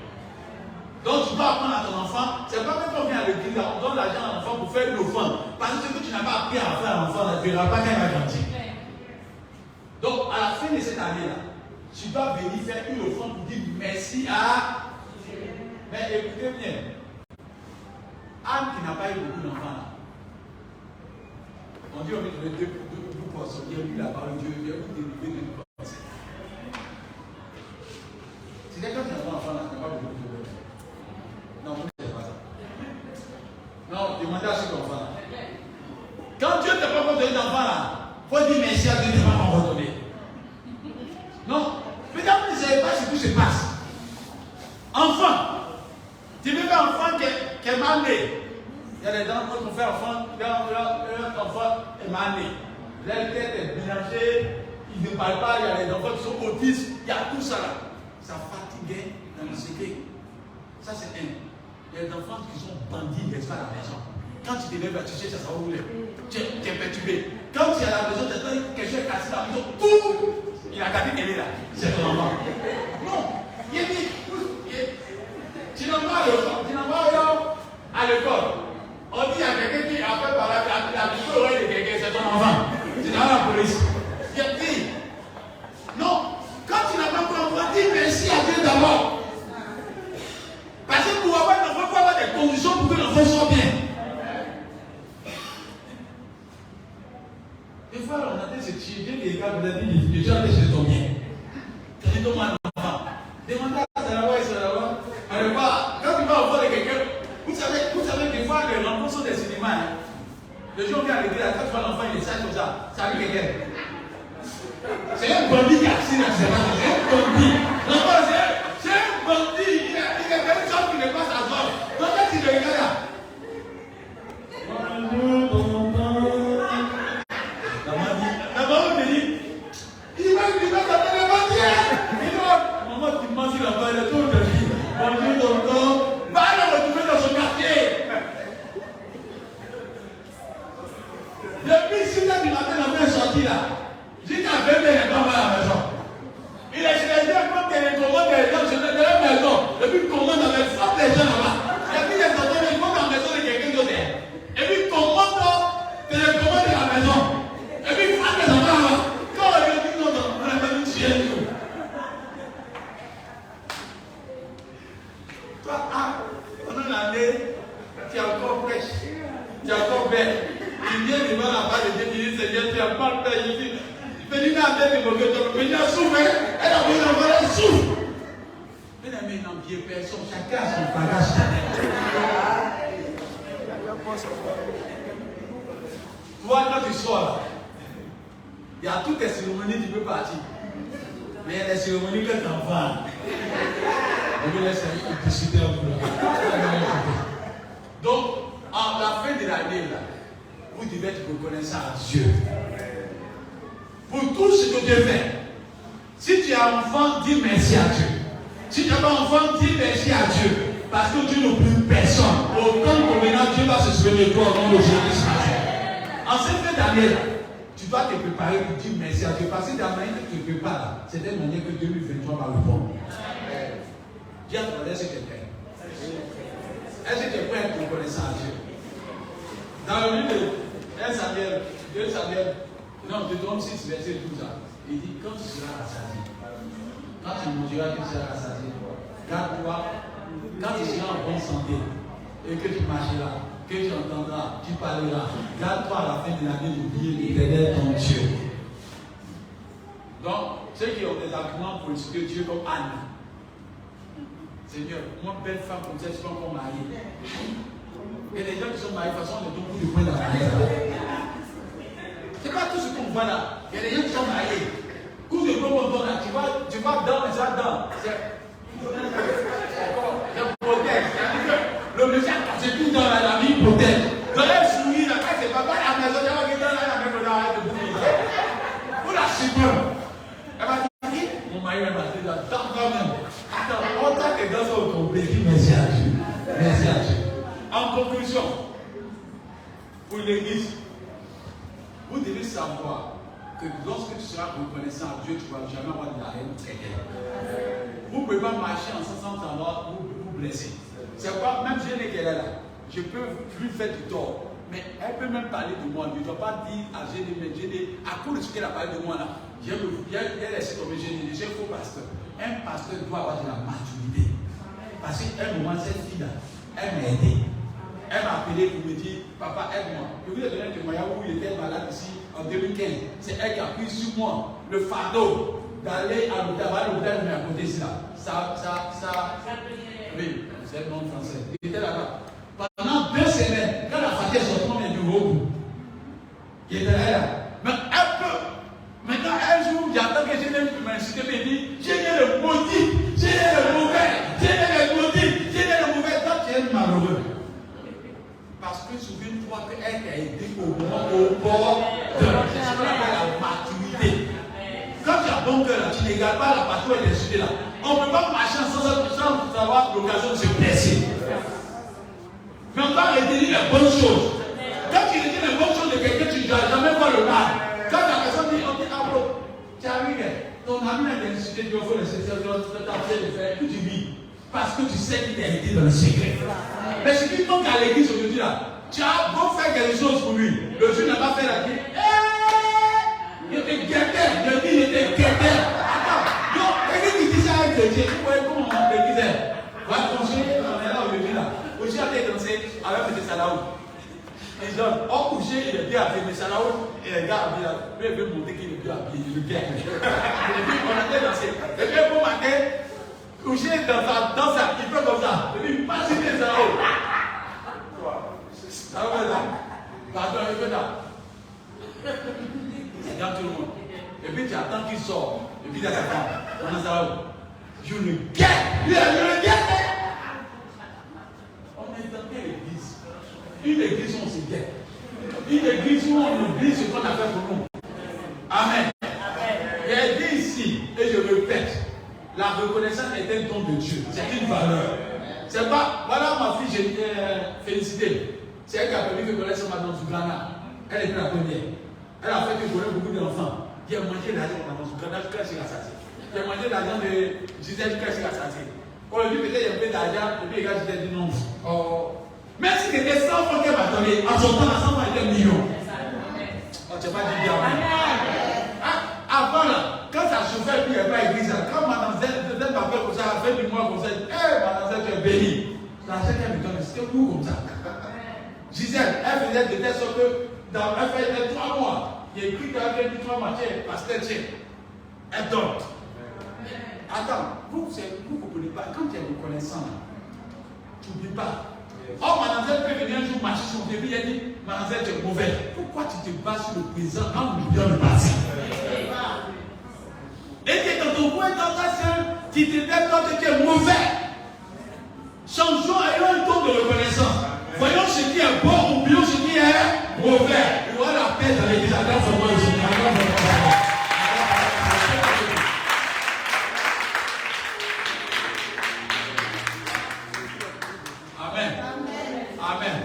Donc tu dois apprendre à ton enfant, c'est pas quand on vient à l'église, on donne l'argent à l'enfant pour faire une offrande. Parce que ce que tu n'as pas appris à faire à l'enfant, tu ne verras pas quand il va grandir. Donc à la fin de cette année-là, tu dois venir faire une offrande pour dire merci à. Mais écoutez bien, Anne qui n'a pas eu beaucoup d'enfants là, on dit on met deux personnes, il y a eu la parole de Dieu, il y a eu des deux personnes. C'est quelqu'un qui n'a pas d'enfant là, qui n'a pas beaucoup de problème. Non, vous ne savez pas ça. Non, demandez à ceux qui ont enfant là. Quand Dieu ne t'a pas donné d'enfant là, il faut dire merci à Dieu de ne pas m'en redonner. Non, mais quand vous ne savez pas ce qui se passe, enfant, tu veux faire un enfant qui est mal né. Il y a des gens qui ont fait enfant, leur enfant est mal né. Leur tête est mélangée, ils ne parlent pas, il y a des enfants qui sont autistes, il y a tout ça là. Ça fatiguait dans le secret. Ça c'est un. Il y a des enfants qui sont bandits, n'est-ce pas, à la maison. Quand tu te lèves à toucher, ça va rouler. Tu es perturbé. Quand tu es à la maison, tu as quelque chose cassé dans la maison, tout. Il a gardé qu'elle est là. C'est ton enfant. Non. Il a dit, tu n'envoies à l'école. On dit à quelqu'un qui a fait par la oreille de quelqu'un, c'est ton enfant. Tu n'as pas la police. Il a dit, non. Quand tu n'as pas compris, dis merci à Dieu d'abord. Parce que pour avoir Demandez à Sarawa et Sarawa. Allez voir, quand tu vas au voir de quelqu'un, vous savez des fois les enfants sont des cinémas. Les gens viennent à l'église, quand tu vois l'enfant, il est sage comme ça. Ça arrive quelqu'un. C'est un bandit qui a assis dans ses mains. C'est un bandit. L'enfant, c'est un bandit. Il a fait une chose qui n'est pas sa zone. Donc quand il le regarde là. La maman me dit, il va s'appeler le bandit. Il dit, maman, tu m'as dit là-bas, il est tout de vie. Bonjour, tonton. Va le retrouver dans son quartier. Depuis 6 heures du matin, l'enfant est sorti là. Jusqu'à 20 heures, il est pas mal à la maison. Il est chez les gens comme télécommande des gens chez de la maison. Et puis il commande avec frappe les gens là-bas. Et puis il est sorti, il faut dans la maison de quelqu'un d'autre. Et puis il commande télécommande de la maison. Et puis il frappe les enfants là-bas. Quand on lui dit non, on a fait une chienne. Toi, pendant l'année, tu es encore fraîche. Tu es encore belle. Tu viens devant la part de Dieu, tu dis Seigneur, tu n'as pas le père ici. Tu fais une affaire de mauvais temps, mais il a souffert. Elle a besoin d'envoyer, elle souffre. Bien aimé, n'enviez personne, chacun a son bagage. Toi, quand tu sors là, il y a toutes les cérémonies, tu peux partir. Mais il y a des cérémonies que tu en vas. On me laisse discuter un peu. Donc, à la fin de l'année, là, vous devez être reconnaissant à Dieu pour tout ce que Dieu fait. Si tu as enfant, dis merci à Dieu. Si tu n'as pas enfant, dis merci à Dieu. Parce que Dieu n'oublie personne. Autant que maintenant Dieu va se souvenir de toi au nom de Jésus. En cette fin d'année, tu dois te préparer pour dire merci à Dieu. Parce que la manière que tu te prépares, c'est la manière que 2023 va répondre. Dis à toi, est-ce que tu es prêt? Est-ce que tu es prêt à être reconnaissant à Dieu? Dans le livre de 1 Samuel, 2 Samuel, non, Deutéronome 6, verset 12, il dit, quand tu seras rassasié, quand tu mangeras, tu seras rassasié, garde-toi, quand tu seras en bonne santé, et que tu marcheras, que tu entendras, tu parleras, garde-toi à la fin de l'année d'oublier l'Éternel ton Dieu. Donc, ceux qui ont des arguments pour insulter Dieu comme Anne, Seigneur, moi, belle femme comme ça, je suis pas encore mariée. Et les gens qui sont mariés, de toute façon, on est beaucoup de points dans la maison. Ce n'est pas tout ce qu'on voit là. Il y a des gens qui sont mariés. Coup de bon là, tu vas dans les jardins. Je protège. Le monsieur a cassé tout dans la vie, protège. Dans elle sourit, là, quand c'est pas à la maison, il y a un gars là, la même arrête de bouger. Vous la supportez. Elle va dire, mon mari va passer là, dans quand même. Attends, on t'a que dans son complet. Merci à Dieu. Merci à Dieu. En conclusion, pour l'église, vous devez savoir que lorsque tu seras reconnaissant à Dieu, tu ne vas jamais avoir de la haine de quelqu'un. Vous ne pouvez pas marcher en ce sens en mort ou vous blesser. C'est quoi, même si elle est là, je peux lui faire du tort, mais elle peut même parler de moi. Je ne dois pas dire à GD, mais GD, à cause de ce qu'elle a parlé de moi là, j'ai laissé tomber GD, j'ai un faux pasteur. Un pasteur doit avoir de la maturité. Parce qu'à un moment, cette fille-là, elle m'a aidé. Elle m'a appelé pour me dire, papa, aide-moi. Je vous ai donné un témoignage où il était malade ici en 2015. C'est elle qui a pris sur moi le fardeau d'aller à l'hôpital, mais à côté de ça. Oui, c'est le nom français. Il était là-bas. Pendant 2 semaines, quand la fatigue est sortie, on est du haut. Il était là. Mais un peu. Maintenant, un jour, j'attends que j'ai m'incité, mais il dit, j'ai le maudit, j'ai le mauvais, j'ai le maudit, j'ai le mauvais. Toi, tu es malheureux. Parce que souviens-toi qu'elle t'a aidé au bord de la maturité. Quand tu as bon cœur, tu ne regardes pas la partout et les sujets là. On ne peut pas marcher sans avoir l'occasion de se blesser. Mais on doit retenir les bonnes choses. Quand tu retiens les bonnes choses de quelqu'un, tu ne dois jamais voir le mal. Quand la personne dit, on dit, ah bro, tu arrives, ton ami a insulté, tu vas faire le secret, tu vas faire, tout tu vis. Parce que tu sais qu'il t'a aidé dans le secret. Mais ce qui manque à l'église aujourd'hui là, tu as beau faire quelque chose pour lui, le Dieu n'a pas fait la vie. Il était guetteur, le dit il était guetteur. Attends, donc, quelqu'un qui dit ça à un chrétien, vous voyez comment on l'église. Va conseiller, on est là aujourd'hui là. Aussi a été dansé avec M. Salaou. Les gens ont couché, il est bien habillé, mais Salaou, et les gars habillés, lui il veut montrer qu'il est bien habillé, il est bien habillé. On a été dansé. Et puis, pour matin, coucher dans sa, il fait comme ça. Il dit, pas si bien ça. Ça va là. Pardon, il fait là. C'est dans tout le monde. Et puis tu attends qu'il sort. Et puis il a sa femme. Comment ça va? Je le guette. Je le guette. On est dans quelle église? Une église où on se guette. Une église où on oublie ce qu'on a fait pour nous. Amen. Il a dit ici, et je répète, la reconnaissance est un don de Dieu. C'est une valeur. C'est pas, voilà ma fille, j'ai félicité. C'est elle qui a permis de connaître Madame Zougana. Elle était la première. Elle a fait que connaître beaucoup d'enfants. Il a mangé l'argent de Madame Zougana jusqu'à ce qu'il a satisfait. Il a mangé l'argent de Gisèle jusqu'à ce qu'il a satisfait. On lui peut-être il y a un peu d'argent, et puis il a Gisèle dit non. Même si c'était 100 francs qu'elle m'a donné, en son temps, la 100 francs était un million. Oh, tu n'as pas dit bien. Avant là, quand ça chauffait, puis il n'y avait pas église, quand Madame Z m'appelle comme ça, elle fait du mois comme ça, Madame Z, tu es bénie. L'argent qu'elle me donne, c'était où comme ça? Gisèle, elle faisait de telle sorte que, elle faisait 3 mois, il y a écrit qu'elle dit 3 mois, tiens, pasteur, tiens, elle donne. Attends, vous ne comprenez pas, quand tu es reconnaissant, tu n'oublies pas. Oh, Madame Z peut venir un jour marcher sur le début, elle dit, Madame Z, tu es mauvais. Pourquoi tu te bats sur le présent en oubliant le passé? Et tu es dans ton coin, dans ta sœur, tu te lèves quand tu es mauvais. Changeons, ayons un ton de reconnaissance. Voyons ce qui est bon, oublions ce qui est mauvais. Il y aura la paix dans l'église. Amen. Amen.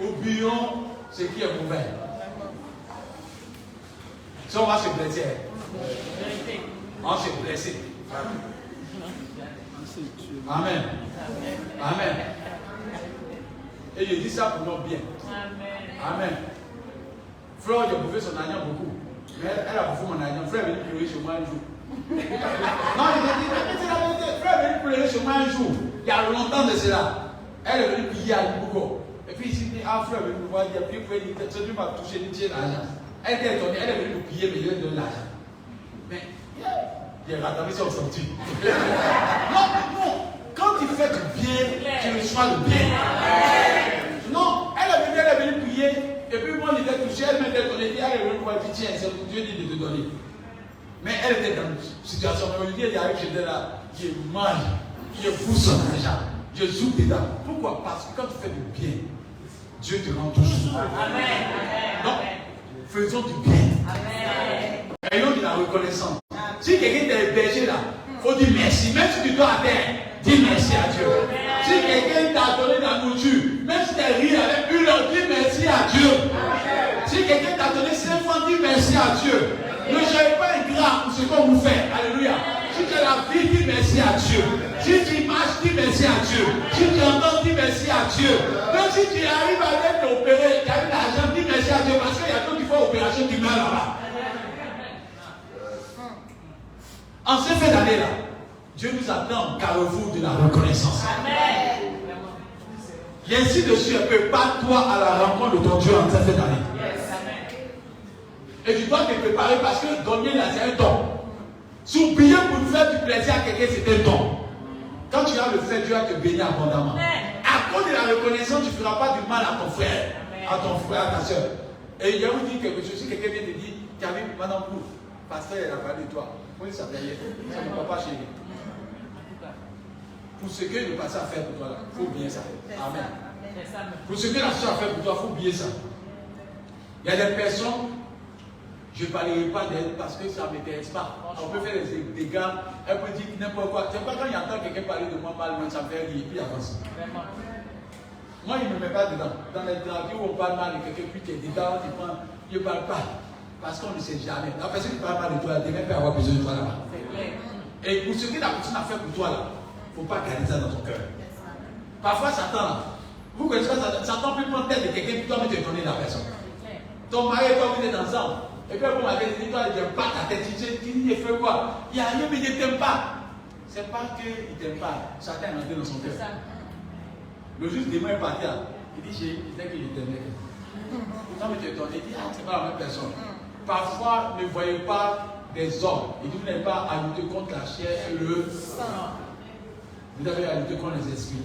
Oublions ce qui est mauvais. Si on va se blesser, on se blesse. Amen. Amen. Et je dis ça pour notre bien. Amen. Flore, j'ai bouffé son agneau beaucoup. Mais elle a bouffé mon agneau. Frère est venu pleurer chez moi un jour. Non, il m'a dit, c'est la vérité. Frère est venu pleurer chez moi un jour. Il y a longtemps de cela. Elle est venue prier à Libourgo. Et puis ici, frère est venu me voir, il a pris pour elle, celui m'a touché, il tient l'argent. Elle était étonnée, elle est venue pour prier, mais il lui donne l'argent. Mais, il a rattrapé son sortie. Non. Quand tu fais du bien, tu reçois le bien. Non, elle est venue prier, et puis moi j'étais touché, elle m'était étonnée, elle est venue pour dire, tiens, c'est pour Dieu dit de te donner. Mais elle était dans une situation, mais aujourd'hui elle arrive, j'étais là, je mange, je pousse son argent, je joue dedans. Pourquoi? Parce que quand tu fais du bien, Dieu te rend toujours. Amen. Non, faisons du bien. Amen. Ayons de la reconnaissance. Si quelqu'un t'a hébergé là, il faut dire merci. Même si tu dois à terre, dis merci à Dieu. Amen. Si quelqu'un t'a donné de la nourriture, même si tu as ri avec une heure, dis merci à Dieu. Amen. Si quelqu'un t'a donné 5 francs, dis merci à Dieu. Ne soyez pas ingrat pour ce qu'on vous fait. Alléluia. Si tu as la vie, dis merci à Dieu. Si tu marches, dis merci à Dieu. Si tu entends, dis merci à Dieu. Même si tu arrives à être opéré, tu as eu l'argent, dis merci à Dieu. Parce qu'il y a d'autres qui font opération, tu meurs là-bas. En ces fins d'année là, Dieu nous attend au carrefour de la reconnaissance. Amen. Et ainsi de suite, prépare-toi à la rencontre de ton Dieu en ces fins d'année. Et tu dois te préparer parce que donner là, c'est un don. S'oublier pour faire du plaisir à quelqu'un, c'est un don. Quand tu vas le faire, Dieu va te bénir abondamment. À cause de la reconnaissance, tu ne feras pas du mal à ton frère, à ta soeur. Et il y a vous dit quelque chose, si quelqu'un vient te dire, tu as vu, madame Pou, pasteur, il a parlé de toi. Oui, ça veut dire, ça ne va pas chez lui. Pour ce que le pasteur a fait pour toi, il faut oublier ça. Amen. Pour ce que la soeur a fait pour toi, il faut oublier ça. Il y a des personnes, je ne parlerai pas d'elle parce que ça ne m'intéresse pas. On peut faire des dégâts, elle peut dire n'importe quoi. C'est pas quand il entend quelqu'un parler de moi mal, ça me fait rire, puis avance. Moi, il ne me met pas dedans. Dans les interviews où on parle mal de quelqu'un, puis tu es dedans, tu ne parles pas. Parce qu'on ne sait jamais. La personne qui parle mal de toi, demain peut avoir besoin de toi là-bas. Et pour ce que la personne a fait pour toi là, il ne faut pas garder ça dans ton cœur. Parfois, Satan là, vous connaissez pas Satan peut prendre tête de quelqu'un, puis toi, mais tu es donné la personne. Ton mari et toi, vous êtes ensemble. Et puis vous m'avez dit, toi, il ne t'aime pas ta tête. Il fait quoi? Il n'y a rien, mais il ne t'aime pas. Ce n'est pas qu'il ne t'aime pas. Satan est entré dans son cœur. Le juge demain est parti là. Il dit, il disait qu'il t'aimait. Non, mais tu es donné. Il dit, c'est pas la même personne. Parfois, ne voyez pas des hommes. Il dit, vous n'avez pas à lutter contre la chair et le sang. Vous avez à lutter contre les esprits.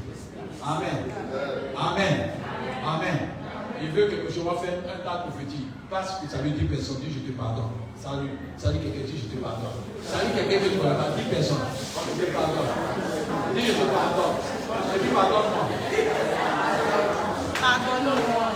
Amen. Amen. Amen. Il veut que je vais faire un tas prophétique. Parce que ça veut dire personne, dit je te pardonne. Ça dit quelqu'un, dit je te pardonne. Ça dit quelqu'un que tu ne connais pas, dit personne. Je te pardonne. Dis je te pardonne. Je dis pardonne-moi. Pardonne-moi.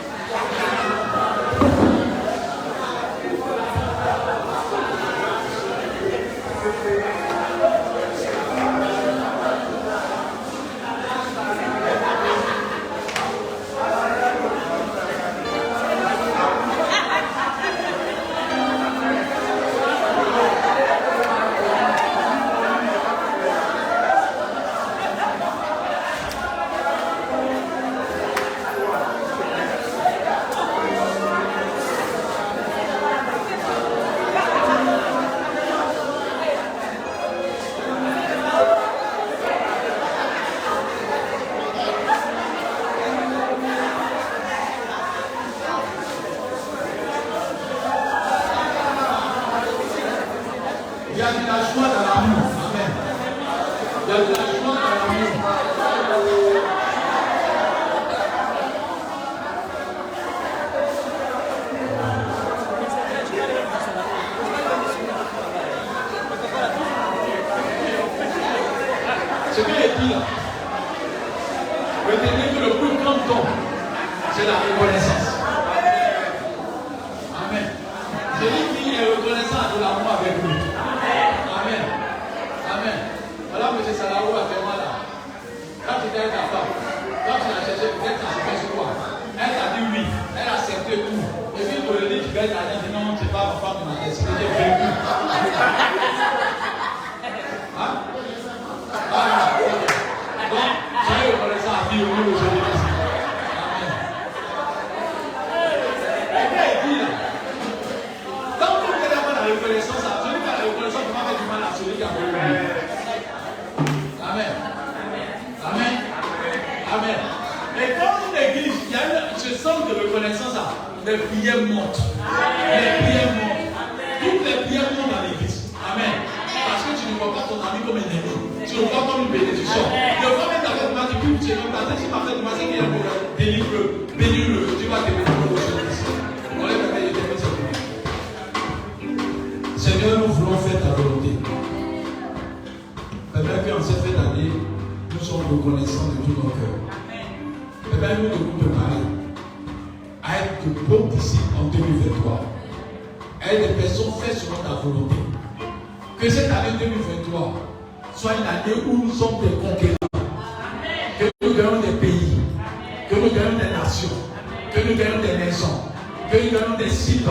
Seigneur, nous voulons faire ta volonté. Père, qu'en cette fin d'année, nous sommes reconnaissants de tout nos cœurs. Père, nous devons préparer à être de bons disciples en 2023. À être des personnes faites selon ta volonté. Que cette année 2023 soit une année où nous sommes des conquérants. Que nous gagnons des pays. Que nous gagnons des nations. Que nous gagnons des maisons. Que nous gagnons des sites.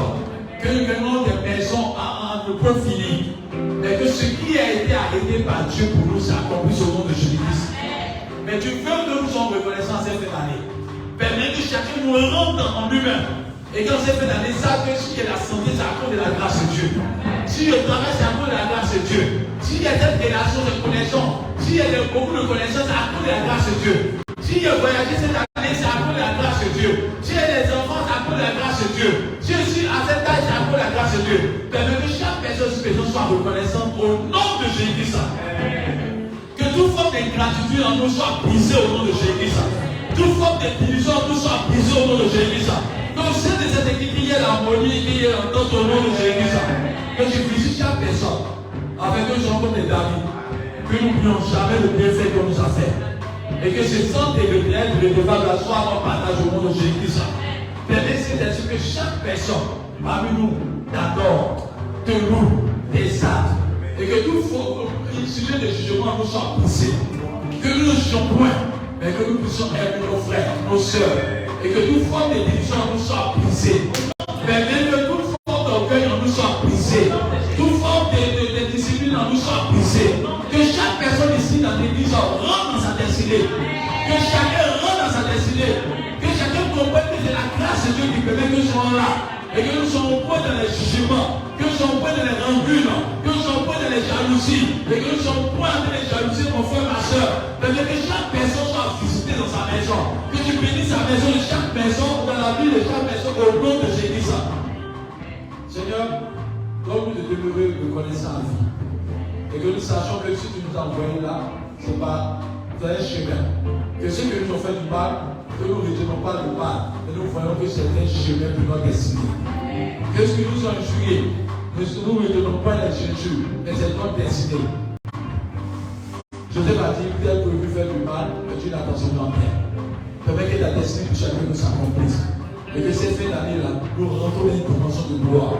Que nous gagnons des maisons à ne point fini. Mais que ce qui a été arrêté par Dieu pour nous s'accomplisse au nom de Jésus-Christ. Mais tu veux que nous soyons reconnaissants cette année. Permets que chacun nous rentre en lui-même. Et quand cette année, ça que si j'ai la santé, c'est à cause de la grâce de Dieu. Si je travaille, c'est à cause de la grâce de Dieu. S'il y a cette relation de connaissance, s'il y a beaucoup de connaissances, c'est à cause de la grâce de Dieu. Si j'ai voyagé cette année, c'est à cause de la grâce de Dieu. Si j'ai des enfants, c'est à cause de la grâce de Dieu. Si je suis à cet âge, c'est à cause de la grâce de Dieu. Permets que chaque personne soit reconnaissante au nom de Jésus-Christ. Que toute forme d'ingratitude en nous soit brisée au nom de Jésus-Christ. Toute forme de division en nous soit brisée au nom de Jésus-Christ. Donc c'est de cette équipe qu'il y ait l'harmonie, qu'il y ait l'entente au nom de Jésus-Christ. Que je visite chaque personne avec un genre comme les David. Que nous n'oublions jamais le bienfait qu'on nous a fait. Et que ce sang de bien-être, le débat de la soirée, on partage au nom de Jésus-Christ. Permettez que chaque personne parmi nous t'adore, te loue, t'exalte. Et que tout sujet de jugement nous soit poussé. Que nous ne jugeons point, mais que nous puissions aimer nos frères, nos sœurs. Et que toute forme de division nous soit brisée. Permettez que toute forme d'orgueil en nous soit brisée. Toute forme de discipline en nous soit brisée. Que chaque personne ici dans l'église rentre dans sa destinée. Que chacun rentre dans sa destinée. Que chacun comprenne que c'est la grâce de Dieu qui permet que nous soyons là. Et que nous soyons point dans les jugements. Que nous soyons point dans les rancunes. Que nous soyons point dans les jalousies. Et que nous soyons point dans les jalousies, mon frère, ma soeur. Permet que chaque personne soit visitée dans sa maison. Que tu bénisses la maison de chaque personne, dans la vie de chaque personne, au nom de Jésus. Seigneur, Donne-nous de demeurer reconnaissants à vie. Et que nous sachions que si tu nous as envoyés là, ce n'est pas un chemin. Que ceux qui nous ont fait du mal, que nous ne retenons pas le mal, mais nous voyons que c'est un chemin pour notre destinée. Que ce qui nous ont injuriés, nous ne retenons pas les injures, mais c'est notre destinée. Joseph a dit, vous avez prévu faire du mal, mais Dieu n'attention en terre. Permets que ta destinée de chacun nous s'accomplisse. Et que cette fin d'année-là, nous rentrons dans une dimension de gloire.